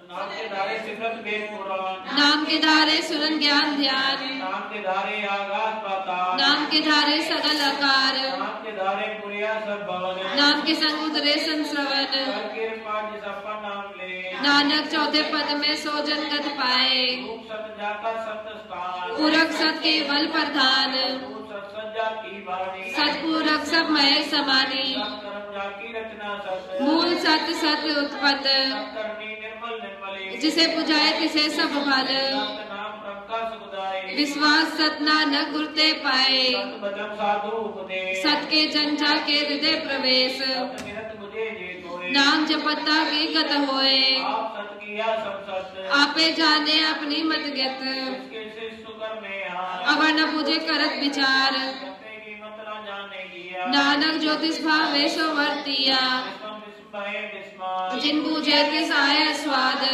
नाम के धारे सिफत वेद पुराण नाम के धारे सुरन ज्ञान ध्यान नाम के धारे आकाश पाताल नाम के धारे सगल आकार नाम के धारे पुरिया सब भवन नाम के संग उतरे संश्रवण कर कृपा जिस अपन नाम ले नानक चौथे पद में सोजन गत पाए रूप सत जाका सत स्थान पूरक सत केवल प्रधान रूप सत सज्जा की वाणी सतपूरक सब मय समानी सत कर्म जाकी रचना सत मूल सत सत उत्पत सत करनी निर्मल निर्मली जिसे पुजाए तिसे सब भल सत नाम प्रकाश सुखदाई विश्वास सत नानक गुरते पाए सत वचन साधु उपदेश सत के जन के हृदय प्रवेश सत निरत मुझे जे कोय नाम जपता की गत होए आप सत किया सब सत आपे जाने अपनी मत गत इसके शिष्य कर में हार अवर न पूजे करत विचार सत्य की मत न जाने किया नानक ज्योतिष भावे सो वर्तिया विस्मम विस्मय विस्मय जिन पूजे तिस आय स्वाद के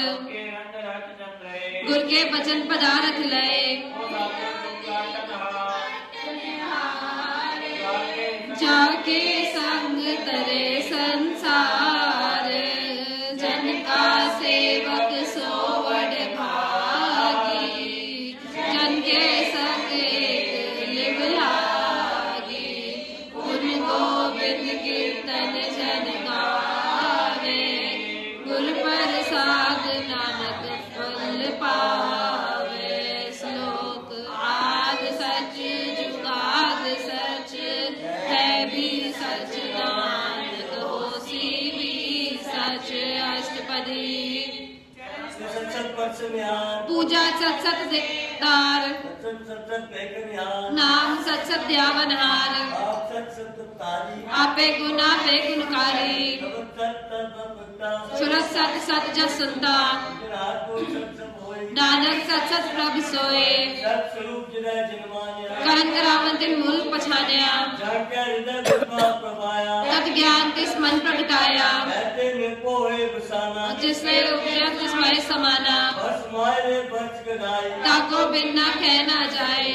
रंग रच चंद्रे गुर के बचन पदार्थ लय ओ सागर उद्घाटन हार जाके संग तरे संसार जन का सेवक सोवड भागी जन के संग एक लिव लागी गुर गोविंद कीर्तन जन गावे गुर प्रसाद नानक फल पावे श्लोक आद सच जुगाद सच है भी सच नानक होसी भी सच अष्टपदी पूजा सत सत दिकदार नाम सत सत ध्यावनहार आपे गुना पे गुणकारी सुरत सत सत जस सुनता नानक सत सत प्रभ सोए करण करावन तिन मूल पछानया तत ज्ञान तिस मन प्रगटाया जिसने उपजा तिसमय समाना ताको बिन ना कह ना जाए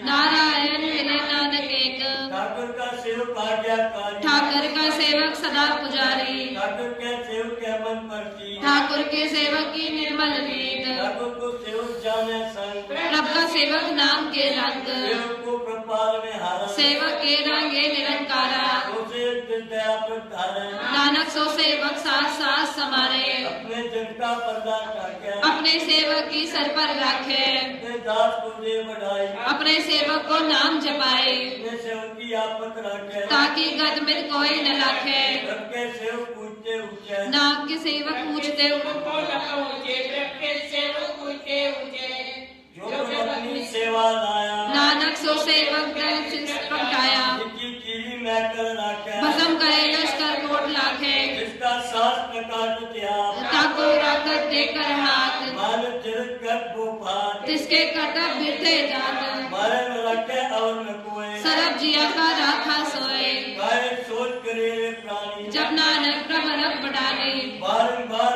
नारायण मिले नानक एक ठाकुर का सेवक आज्ञाकारी ठाकुर का सेवक सदा पुजारी ठाकुर के सेवक के मन परची ठाकुर के सेवक की निर्मल रीत ठाकुर को सेवक जाने संग प्रभ का सेवक नाम के रंग सेवक को प्रपाल में हारा सेवक के रंगे निरंकारा उसे दया प्रधारण नानक सो सेवक साथ साथ समारे अपने जनता पर्दा करके अपने सेवक की सर पर रखे अपने दास को दे बढ़ाई अपने सेवक को नाम जपाए अपने सेवक की आपत रखे ताकि गद में कोई न लाखे सबके सेवक ऊंचे ऊंचे नाम के सेवक पूछते जो अपनी सेवा लाया नानक सो सेवक प्रगटाया जिसकी कीरी मैं कर रखे भस्म करे लश्कर कोट लाखे जिसका सास प्रकाश त्याग ताको रखत देकर हाथ मान चिरक कर वो भात तिसके कर्तव्य बिरते जात मारे न रखे और न कोई सरब जिया का राखा सोए गाय सोच करे रे प्राणी जब नानक प्रभरक बढ़ाने बार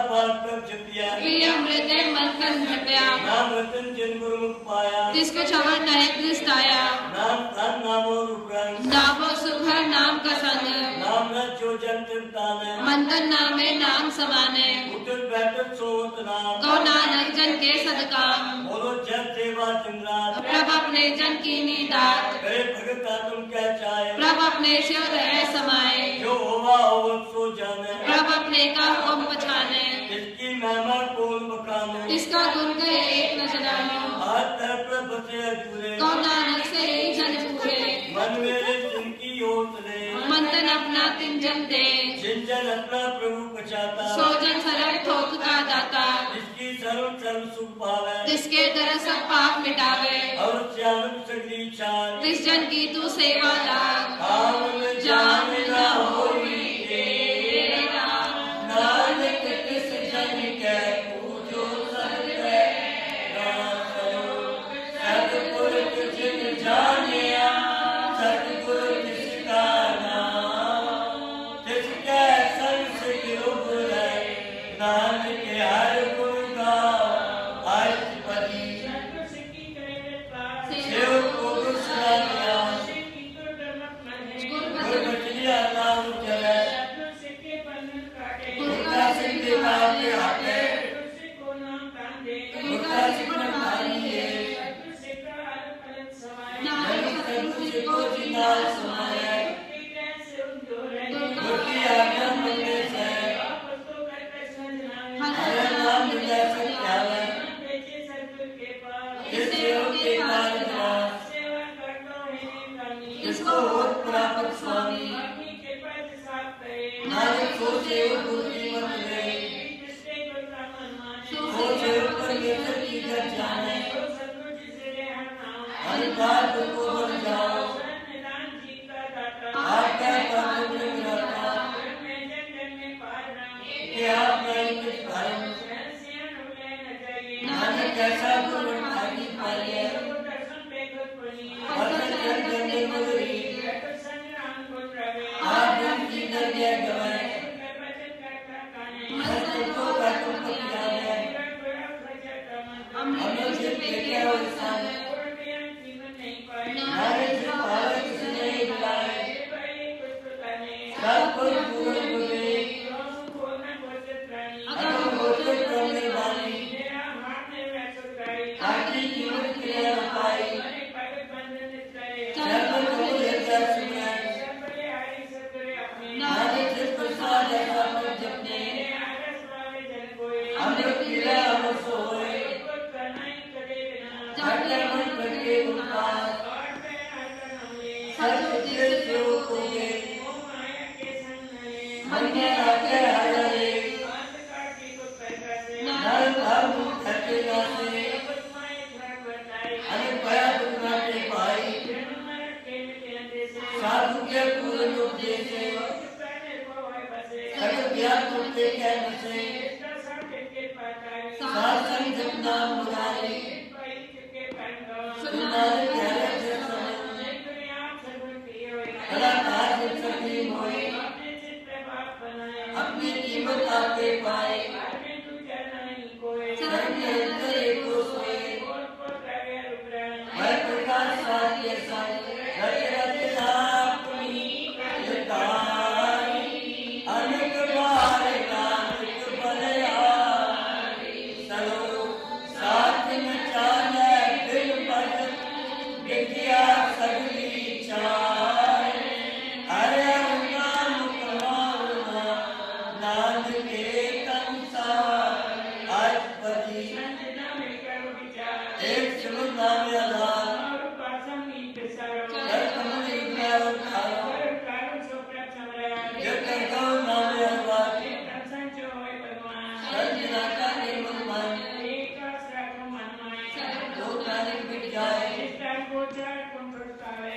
प्रभ जपिया प्रिय अमृत मन कन जपया नाम रतन जिन गुरुमुख पाया जिसको छवर नहे दृष्टाया नाम धन नामो रूपरंग नामो सुखर नाम का संग नाम न जो जन तृप्ताने मंथन नामे नाम समाने उतुल बैठक सोत नाम गौ नानक जन के सदकाम बोलो जब सेवा जिमरात प्रभ अपने जन की नीदात करे भगता तुम क्या चाहे प्रभ अपने शिव हृदय समाए जो होवा हो सो जाने प्रभ अपने का हुक्म पछाने इसकी महिमा कौन बखानो इसका गुण कहे एक न जनानो हाथ पैर पर बसे अधूरे गौ नानक से ही जन पूरे मन मेरे जिनकी ओट ले मन तन अपना तिन जन दे जिन जन अपना प्रभु पचाता सो जन सरल थोक का दाता जिसकी सर्व सर्व सुख पावे जिसके तरह सब पाप मिटावे और श्याम सगली चार तिस जन की तू सेवा लाग काम जान न होई तेरा नानक किस जन के पूजो सत्य सतगुर जिन जानिया सतगुर जिसका नाम जिसके संग गिरुब है नानक हर गुण गाओ अष्टपदी शिव को गुस्सा गुरबचनिया नाम चले गुरका सिंह के नाम पे आते गुरका सिंह नारी है नानक को जिंदा समाए गुरकी आज्ञा मनने से हर नाम ले सकता है इस योग के कारण इसको होत प्राप्त स्वामी नानक सोचे बुद्धि मत ले सोचे परमेश्वर की घर जाने अनिवार्य तुमको बन जाओ आज्ञा पालन में रहता कि आप नहीं कुछ धर्म नानक कैसा गुण भागी पाइए वचन करने मगरी आप उनकी दर्जा गवाए संतों का तुम पतिया है हमें सिर्फ लेके हो इंसान नारे से पालक से नहीं बुलाए सब कोई पूर्ण बोले अगर होते करने वाली ताकि जीवन क्रिया पाई जब कोई लेकर सुने नारे से प्रसाद ऐसा पर जपने अमृत क्रिया अमृत सोए जाते मन करके उनका सत्य से होगे मन में आके हरे नर धर्म खटेगा से अनेक बया दुर्नाटे पाई साधु के पूर्ण उपदेश सगल ज्ञान तुमते कहने से सासन जप नाम मुरारी सुनारे प्यारे से समय कलाकार जब सभी होए अपनी कीमत आपके पाए सर्व अंतर एक को सोए वह प्रकाश साथ के साथ रच रच आपनी लताई अनेक बार नानक बलिहारी सलो साथ में चाले बिन भजन विद्या सगली चाय हरे नाम कमाऊना नानक के कंसार अष्टपदी एक शिव नाम आधार जब कमल विद्या उठाओ जब करता नाम आधार संजना का निर्मल मन दो नानक बिक जाए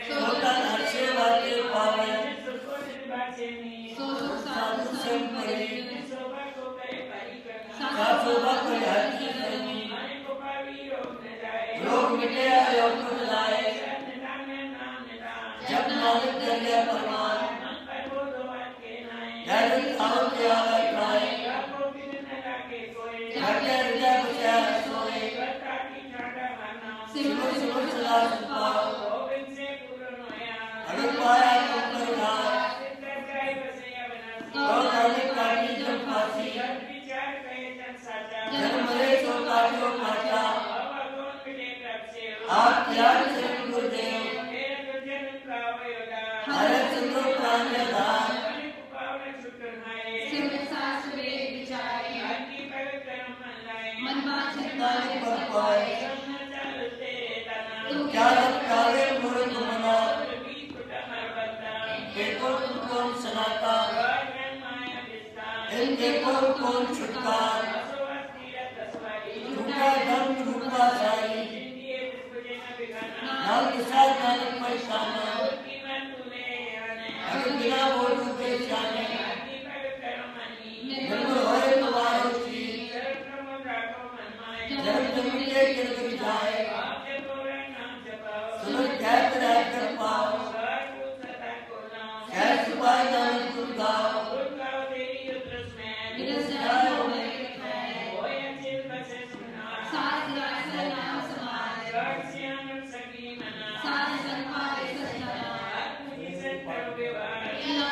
सोता हर्षे वाते पावे साधु संग करे साधुवा करे हर चीज नहीं रोग मिटे योग को लाए जब नानक दरिया परमान जब खाओ के आवे खाए जाके हृदय बचा सोए सिमर सिमर सदा सुपाओ अगर पाया तुम पर नानक काटी जब फांसी जन्म मरे सो काटो काटा आप त्याग से गुरुदेव हरे चंद्रो प्राण दान सिमरन सास वेद विचारे मन वांछित नानक पर पाए तू क्या काले मूर्ख मना देखो कौन सनाता इनके कौन छुटकार झूठा धर्म झूठा साई नाम के साथ नानक परेशाना अगर बिना बोलू बेचाने जन्म होए तुम्हारो चीज जन्म जन्म के गिर जाए सुनो कहत रह कर पाओ कह सुपाए नानक गुण गाओ विरस जाए हो मैं साथ दिलासा नाम समाज साथ संपादे सजना इला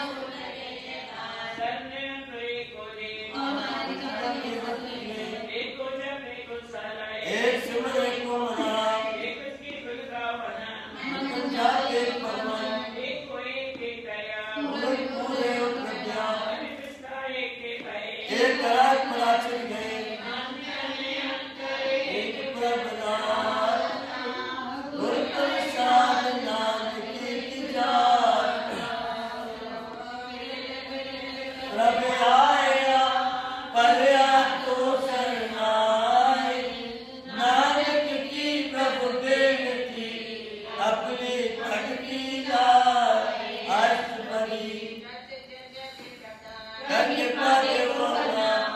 और नारी का कभी बदले एक सिमर एक को मना मन जाके परमान पूरे पूरे उद्या एक करार पराचर गए एक प्रभुदार गुरप्रसाद नानक की जात प्रभु आया परया तो शरणाई नानक की प्रभु बेनती अपने भक्ति का अर्थ बनी करके पाए वो नाम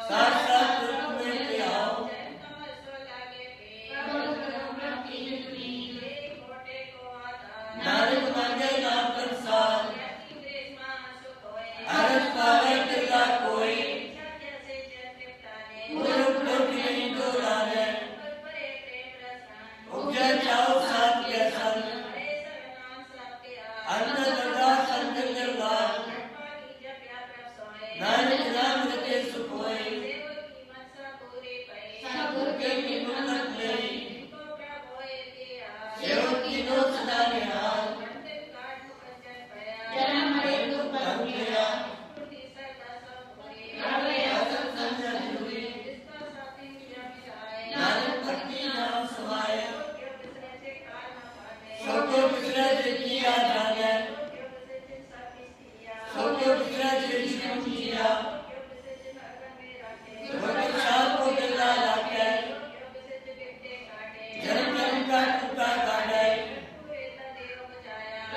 साथ साथ रूप में ले आओ नानक मांगे नाम संसार अरस पावे तिल्ला कोई उरुप लोग नहीं तो राने उपजा चाहो साथ के संग अंतर दरगाह संत निर्वाण नानक नाम रते सुखोई सगुर के कीमत नहीं सेव तीनों सदा निहाल जन्म मरे दुख धन किया नानक भक्ति नाम समाये सोचो पिछले से किया जाने सोचो पिछले से जीवन जिया सोचो साथ को दिला लाके जन्म जन्म का टूटा काटे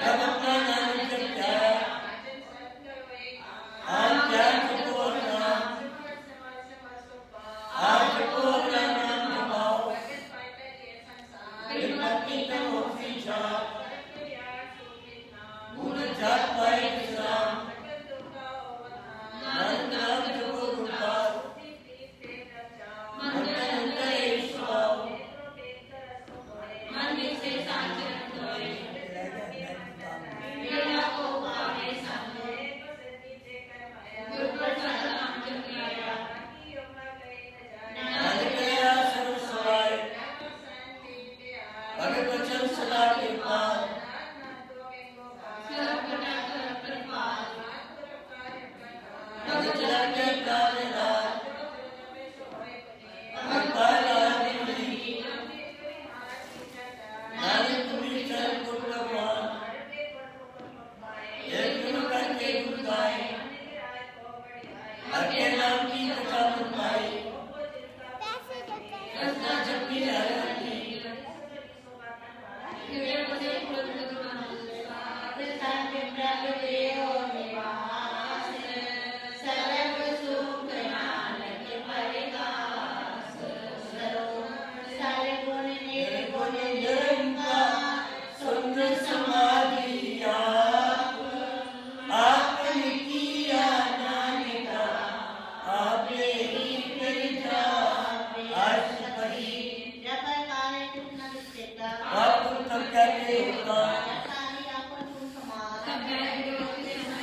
जब अपना नाम जप जाए आप ज्ञान को नाम आप को अपना नाम जपाओ भक्ति का मुक्ति छाप पूरे जात पाए विश्राम नानक नाम जपो गुणगान मन में अंतर ईश्वर मन में से साचरण होए मेरा को पावे सामने गुरप्रसाद नाम जप लिया नानक दया सर्व सवाय भगत वचन सदा के पार सर्व कटा कर प्रपाल भगत जला के प्राणदार भगत पाला निधि नानक तुम्ही चरण गुण भगवान एक गुण करके गुण गाए हर के नाम की कथा मन पाई रत्ना जपी हरती कृपया मुझे पुरंदर सर्व सुख नानक परिगास सर्वगुण निर्गुण निरंकार सुंदर समाधि आपने किया नानका आपने ही परिजा अष्टपदी जब काले तुम न दिखता आप तब कहते होता सारी आपन तुम समाज सब बैठ गए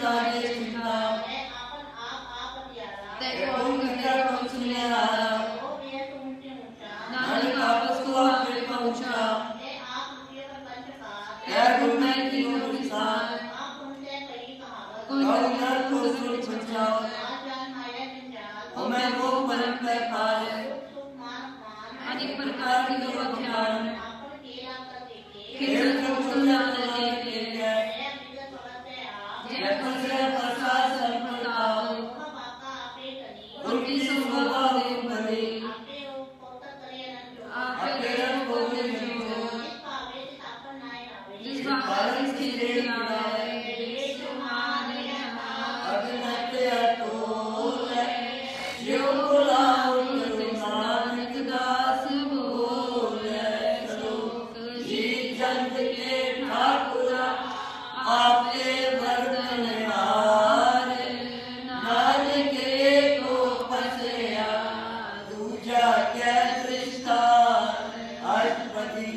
तारे चिंता मैं आपन आप प्यारा तय कौन गंगा कौन सुनने हारा वो भी तुमसे ऊंचा नानक आपस को आपे पहुँचा मैं आप मुझे पंचकार क्या गुण है तीनों विस्तार आप उनसे कई कहावत कोई कौन नर को सुन बचाओ आजान माया जंजाल हमें वो परम पे पार सुख मान मान अनेक प्रकार की व्याख्यान आपन केला कर देखे कीर्तन को सुना लेके मैं बिगड़ पड़ते आप जय पंचर प्रसाद संप्रताप पाका आपे करी उनकी शोभा दे बने आपे पोता करे रंजो आपे रंग को जो जिस पावे से आपन नाय आवे जिस बात की खेल आए यीशु माने अग्नते अतुल जो बुलाओ नानक दास बोले श्लोक जी जंत के ठाकुर आपके वर्तन हार नानक को पसया दूजा क्या दृष्टा अष्टपदी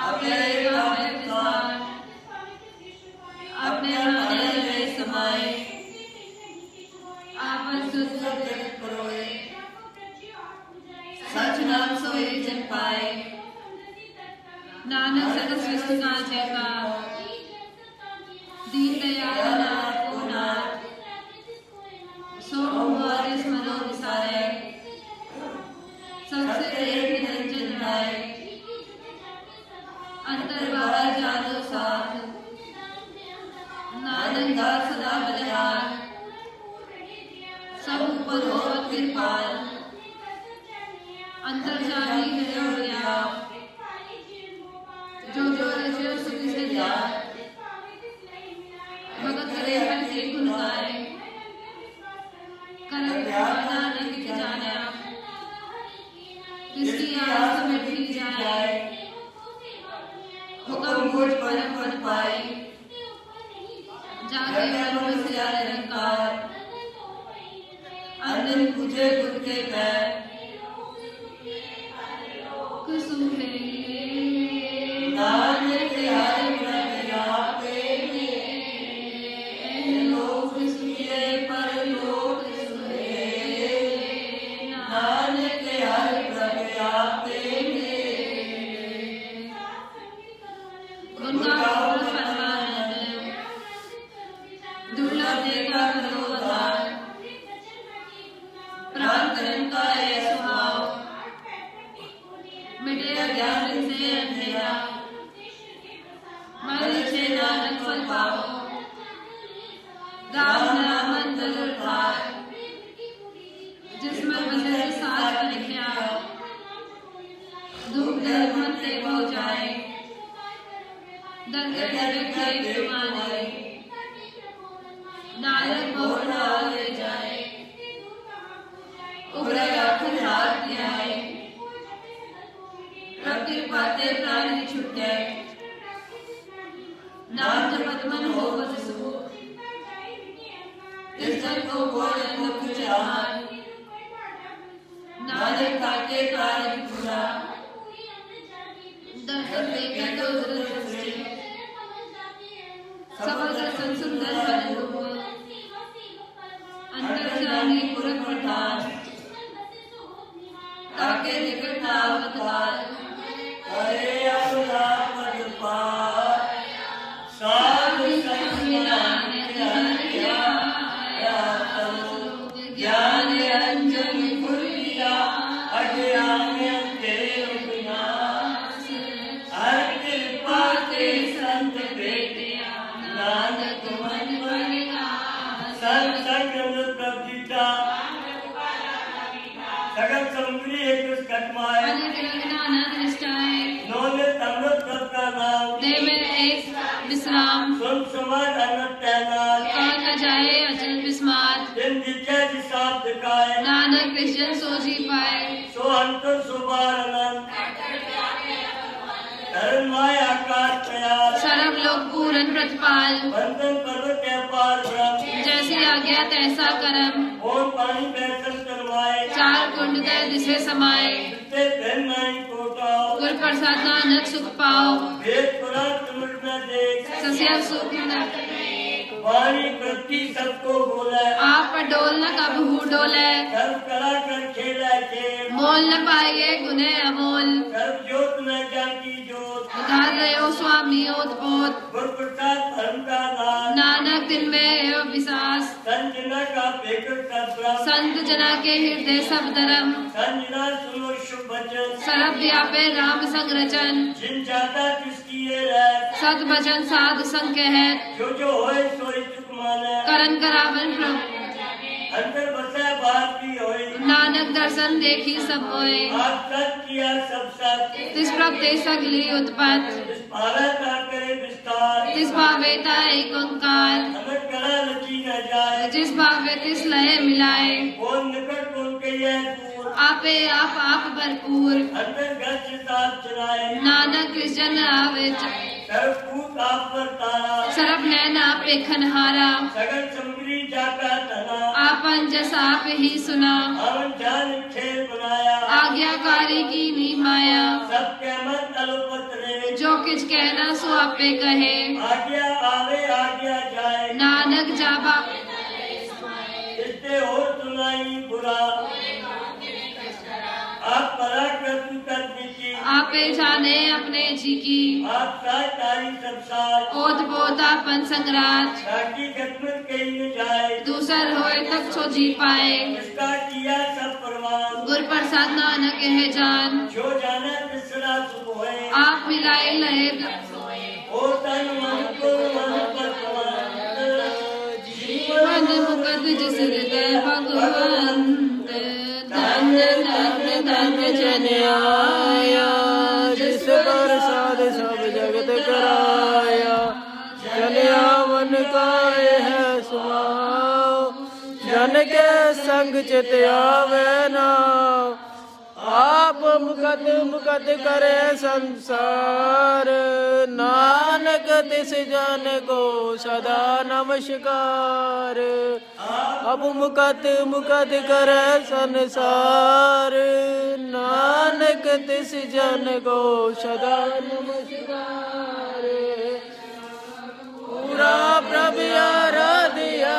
अपने गावे विस्तार अपने माने में समाये आपस सुख जगत करोए सच नाम सोए जन पाए नानक सदा सृष्टि का जयका दीन दयाल नाथ को नाथ सो हमारे स्मरो विसारे सबसे एक निरंजन राय अंतर बाहर जानो साथ नानक दास सदा बलिहार सब ऊपर हो कृपाल अंतर जानी है व्याप जो जो रचे सुख से दिया भगत करे हर के गुण गाए करम नानक की जाने किसकी आस मिटी जाए हुक्म मुझ परम पद पाए जाके मन से निरंकार अंदर पूजे गुरु के पैर कुसुमे नानक हरि प्रज्ञा पे लोक सुखे परलोक सुहे नानक हरि प्रज्ञा पे उनका परमानंद दुर्लभ देखा करो अवतार प्राण करन का ये स्वभाव मिटे अज्ञान से अंधेरा मन से नानक फल पाओ राम नाम अंतर उठार जिसमें बसे साथ लिखा दुख दर्द मन से हो जाए दर्द रखे तुम्हारे नानक बहुत ले जाए उबरे आखिर हाथ दियाए प्रभ कृपा ते प्राण छुट जाए नाम जपत मन हो बस सुख इस जन को बोले दुख जहान नानक काटे कार्य पूरा दर्शन देखे तो दृष्टि सफल दर्शन सुंदर बन रूप अंतर जानी पुरख प्रधान ताके निकट ना अवतार अरे अपना पद पार साधु संग मिलाने ज्ञान अंजन गुरिया अज्ञान अंधे विनाश हर कृपा ते संत बेटिया नानक मन बनिया संत संग प्रभुता सगल समुद्री एक कटमाए नौने तमृत पद का नाम दे में एक विश्राम सुन सुमन अनंत तैनात कौन न जाए अचल विस्मात दिन दिखे जिसाब दिखाए नानक कृष्ण सो जी पाए सो अंतर सुबार अनंत धर्म माया आकाश प्रयास सर्व लोक पूरन प्रतिपाल बंधन पर्वत के पार ब्रह्म जैसी आज्ञा तैसा करम ओम पानी बैठन करवाए चार कुंड दे दिसे समाए जिससे धन नहीं कोटाओ गुर प्रसाद नानक सुख पाओ वेद पुराण तुमर में देख सस्या सुख न वाणी प्रति सबको बोले आप पर डोल न कबहू डोले सर्व कला कर खेला खेल मोल न पाइए गुने अमोल सर्व ज्योत न जाती ज्योत उधार रहो स्वामी ओतपोत गुर प्रसाद धर्म का दान नानक दिल में एवं विश्वास संजना का पेकर का ब्रह्म संत जना के हृदय सब धर्म संजना सुनो शुभ वचन सरब व्यापे राम संग रचन जिन जाता किसकी ये रात सत भजन साध संग है जो होए सोई चुक माने करण करावन प्रभु अंदर बसा बात भी होए नानक दर्शन देखी सब होए आप सत किया सब सत तिस प्रभु सगली उत्पत्त इस पाला का करे विस्तार तिस भावेता एक ओंकार अमर कला लची न जाए जिस भावे तिस लय मिलाए कौन निकट कौन कहिए दूर आपे आप भरपूर अंदर घर से साथ चलाए नानक कृष्ण आवे सर्वभूत आप पर तारा सरब नैन आपे खनहारा सगल समग्री जाका तना आपन जस आप ही सुना हम जान खेल बनाया आज्ञाकारी की नी माया सब के मत अलोपत रे जो किछ कहना सो आपे कहे आज्ञा आवे आज्ञा जाए नानक जाबा इससे और सुनाई बुरा आप पराक्रम कर दीजिए आपे जाने अपने जी की आप सारी सब साथ ओत पोतापन संग्रात ताकि गतमत कहीं न जाए दूसर होए तक छो जी पाए इसका किया सब प्रमाण गुर प्रसाद नानक है जान जो जाना तीसरा सुख होए आप मिलाए लहे ओ तन मन को मन पर समान जीवन मुकद जिस हृदय भगवंत धन धन धन जन आया जिस प्रसाद सब जगत कराया चलिया मन का है सुमाओ जन के संग चित आवे नाउ आप मुकद करे संसार नानक तिस जन को सदा नमस्कार अब मुकद करे संसार नानक तिस जन को सदा नमस्कार पूरा प्रभु आराध्या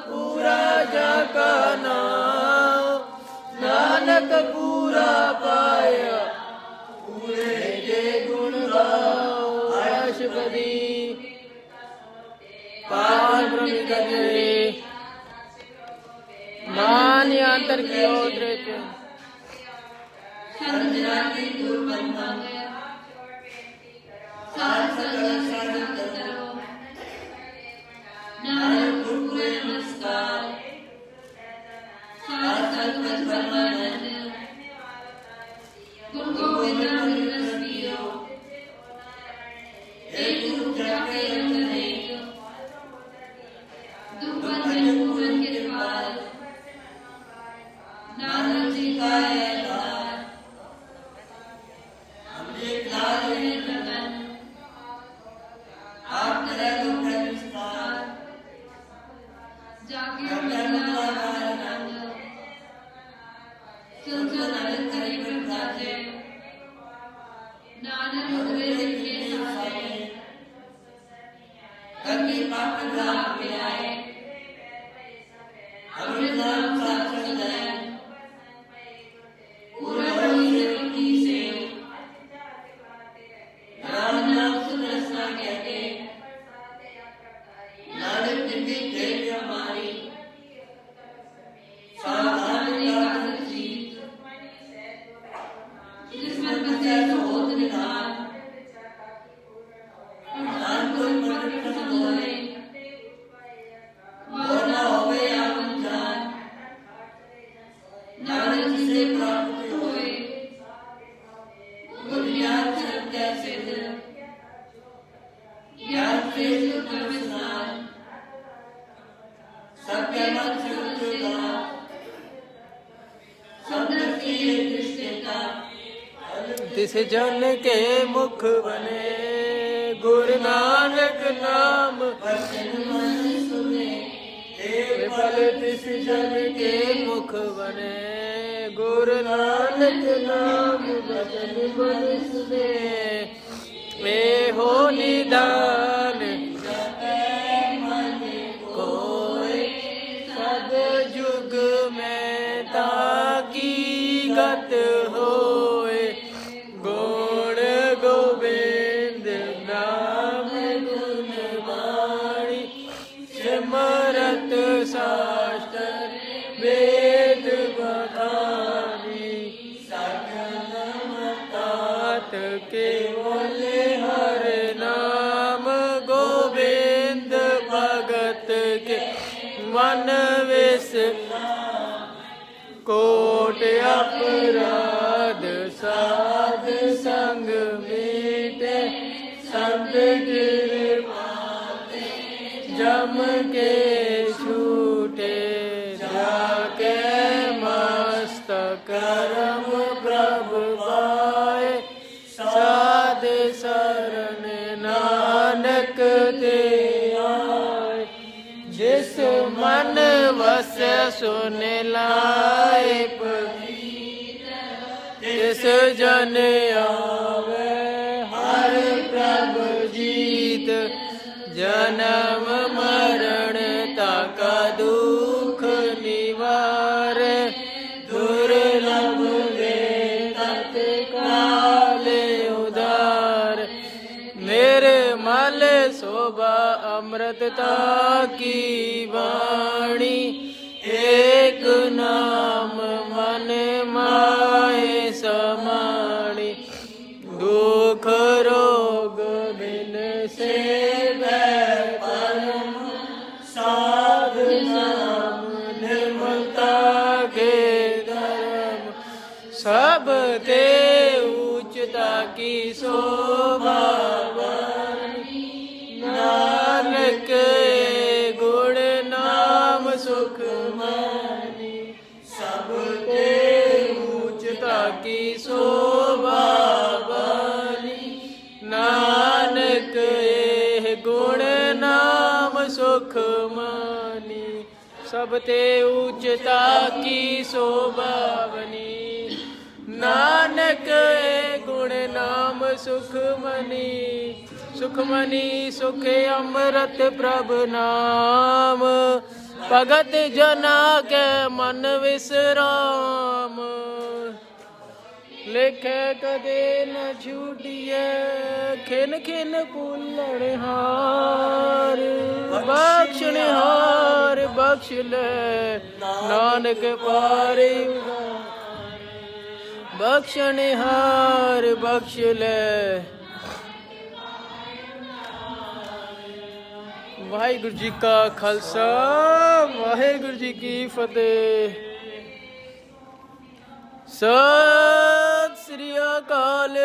पूरा जाका नाम नानक पूरा पाया पूरे जे गुण गाओ अशपदी पार ब्रह्म गजरे मान अंतर की ओर देते संजना की दुर्बल मांगे साथ संग करो नानक पूरे नमस्कार साथ संग परमानंद गुण गोविंद रस पियो एक रूप जाके अंतरे दुपन जन के पास नानक जी का अवतार हमने लाल लगन आप तरह को विस्तार जाके मिलना रंग सुन अनंत करी प्रकाशे नानक उतरे लिखे सारे कभी पाप ग्राम में आए अमृत नाम साक्षात नयन पूरा की से राम नाम सुन रसना कहते नानक दिव्य खेल हमारी सावधानी का जीत जिसमें बसे होत निधान प्रधान कोई प्रकट होए बोलना होवे आवन जान नानक से प्राप्त होए बुनियाद सत्य सिद्ध ज्ञान से शुद्ध विस्तार सत्य मत शुद्धता सत्य की दृष्टिता तिस जन के मुख बने गुरु नानक नाम फल तिस जन के मुख बने गुरु नानक नाम भजन बन सुने वे हो निदान मन विस कोट अपराध साध संग मीटे संत कृपा जम के छूटे जाके मस्तक करम प्रभु पाए साध शरण नानक ते आए जिस मन वस सुन लाए तिस जन आवे हर प्रभु जीत जन्म मरण ताका दुख निवार दुर्लभ वे तत्काल उदार मेरे मल शोभा अमृतता की वाणी एक नाम मन माए समाणी दुख रोग बिन से परम साध नाम निर्मलता के धर्म सब ते उच्चता की शोभा नानक गुण नाम सुख मानी सब ते उच्चता की शोभा नानक गुण नाम सुख मानी सब ते उच्चता की शोभा बनी नानक गुण नाम सुख मनी सुख अमृत प्रभ नाम भगत जना के मन विश्राम लिखे कदे न छूटिए खिन खिन भुलणहार बख्शणहार बख्श ले नानक पारे बख्शणहार बख्श ले वाहिगुरु जी का खालसा वाहिगुरु जी की फतेह सत श्री अकाल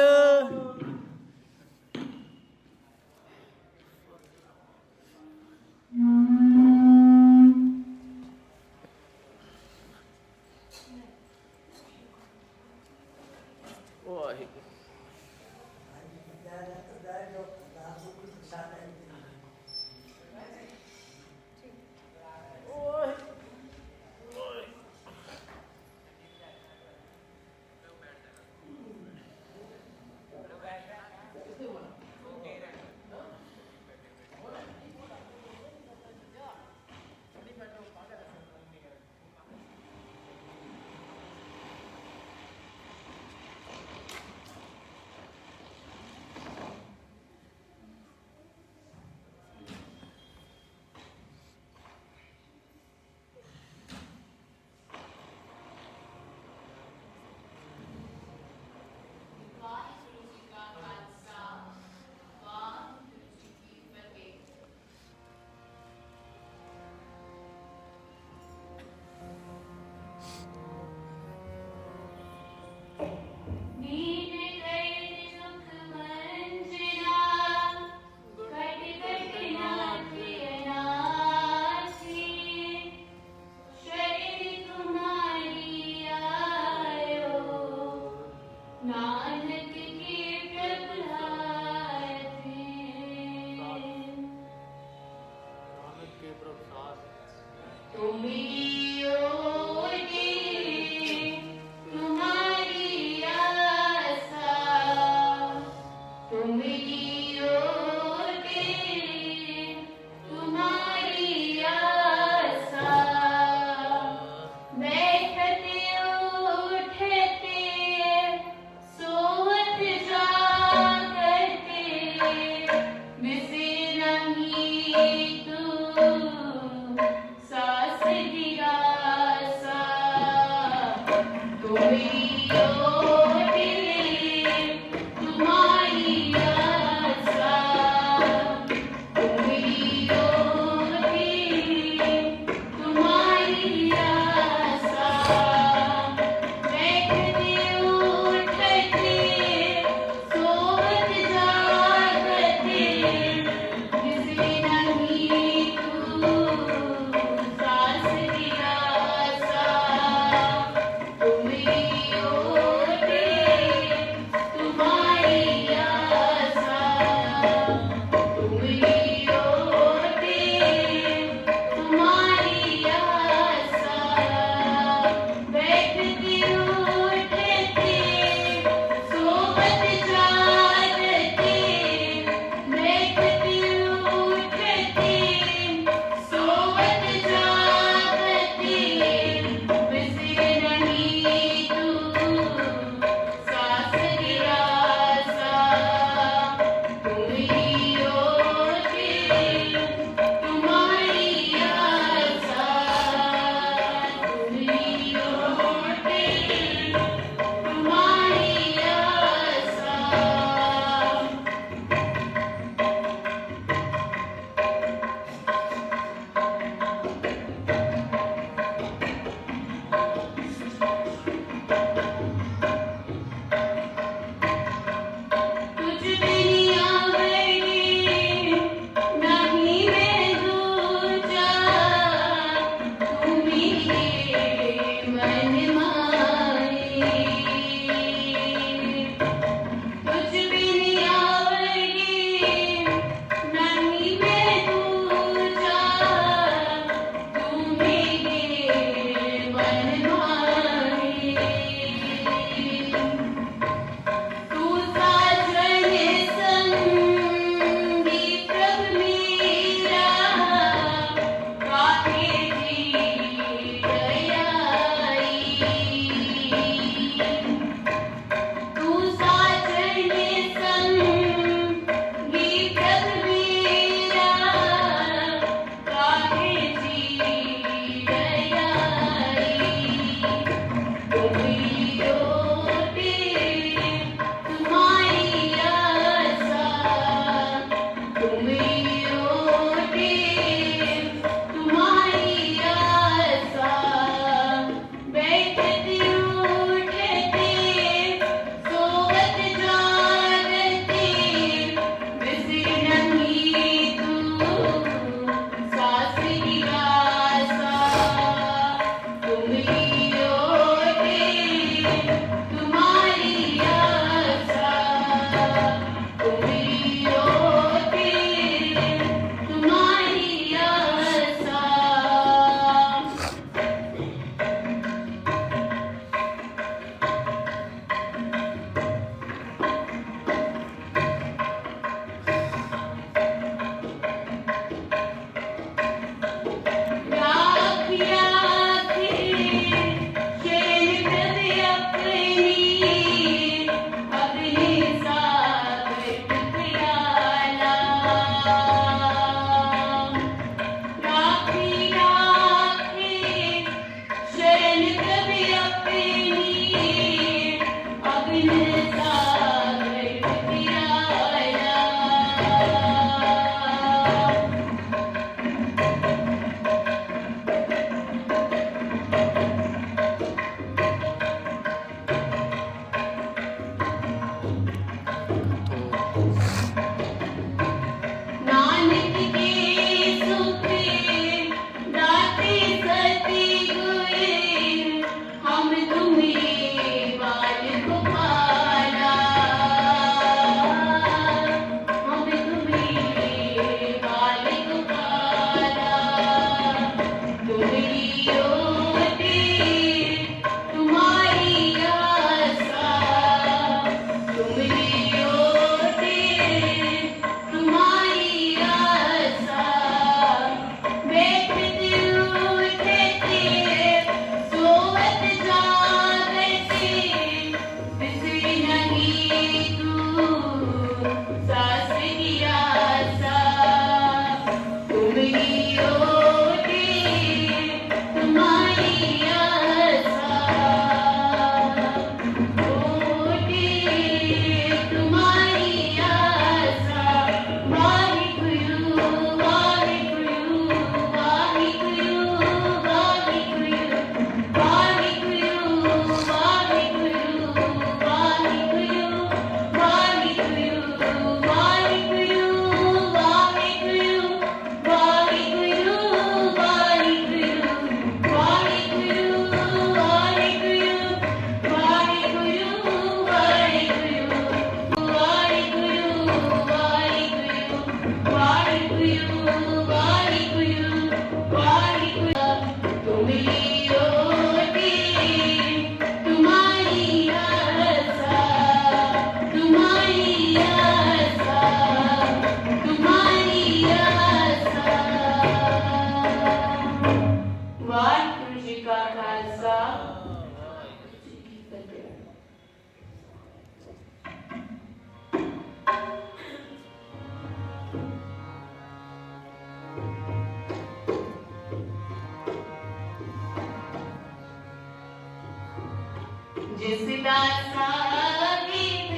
जिसदा साहिब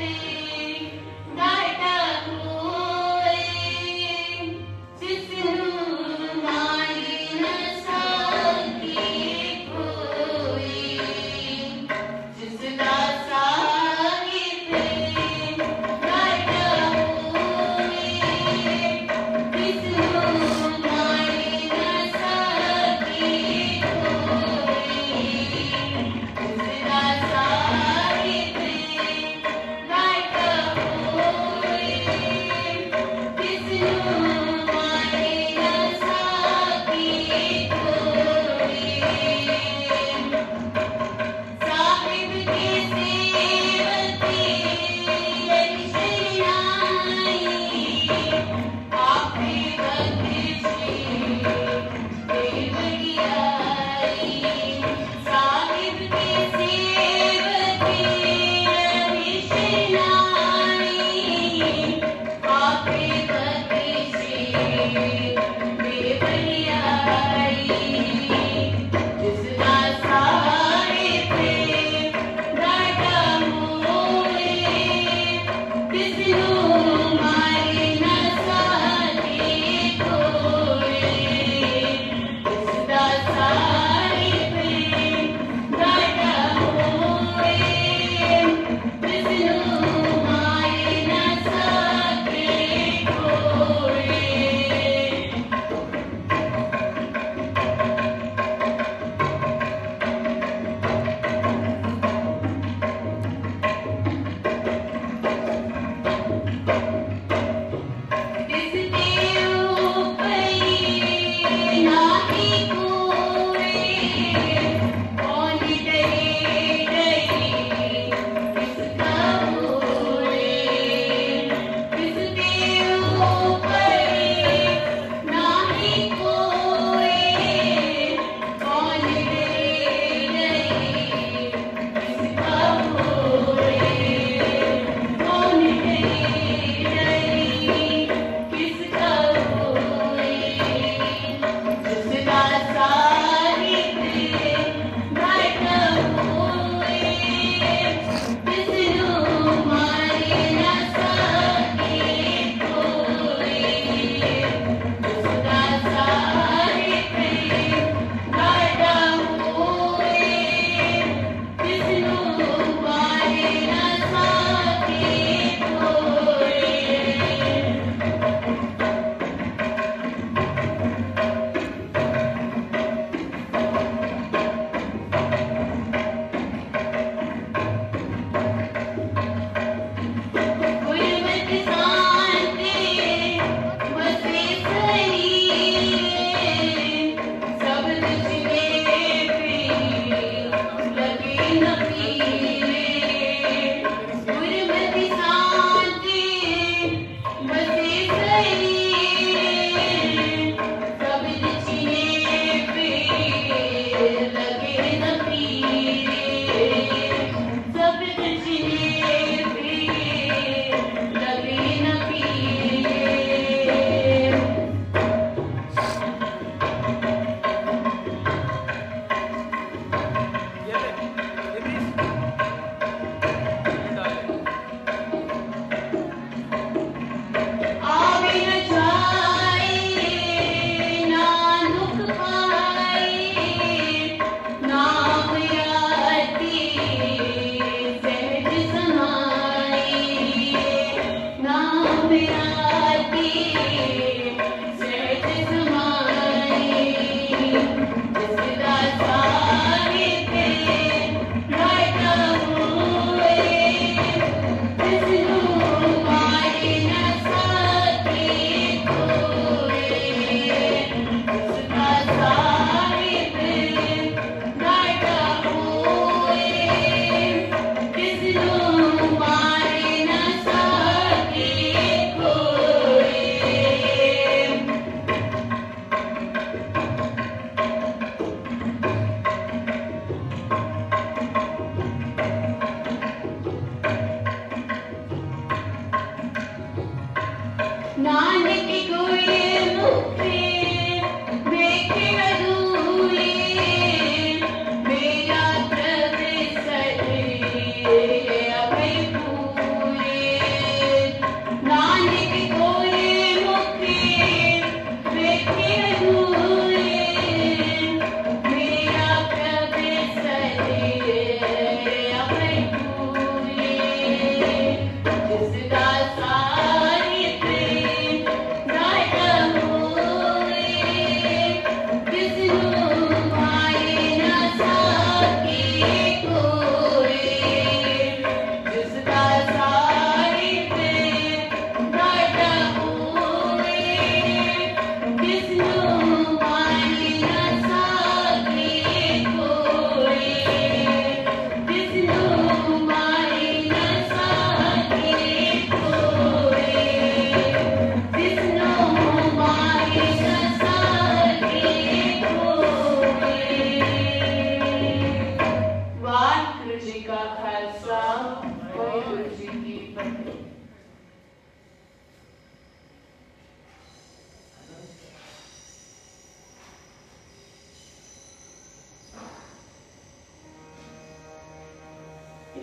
नाटक होए जिसनू नाई न सकी कोई जिसदा साहिब नाटक होए जिसनू नाई न सकी कोई जिसदा साहिब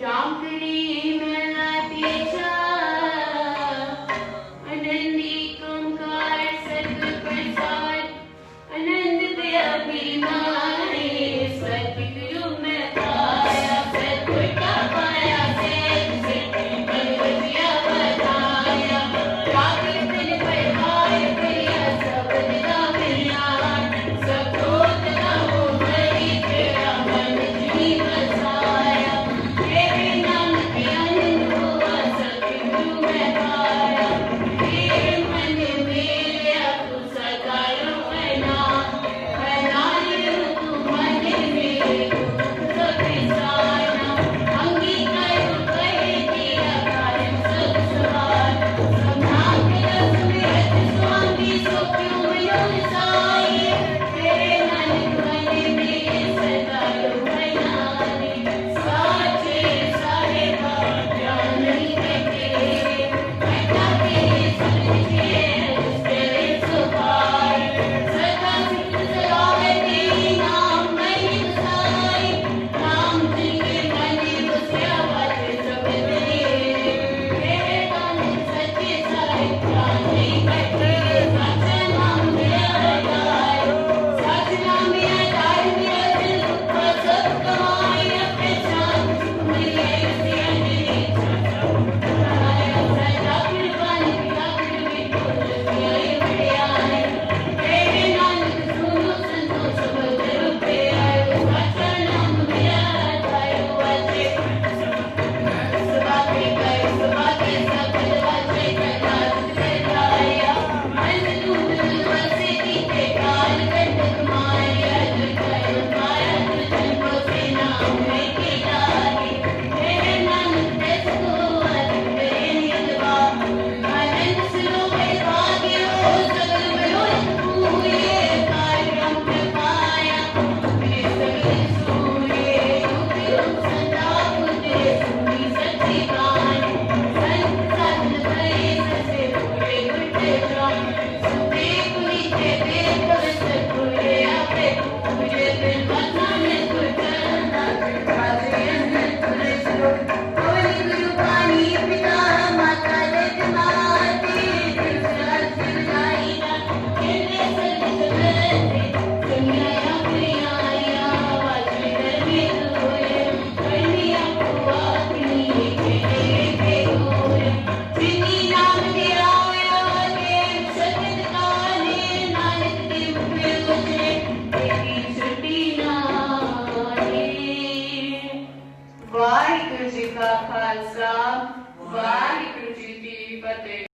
रामकली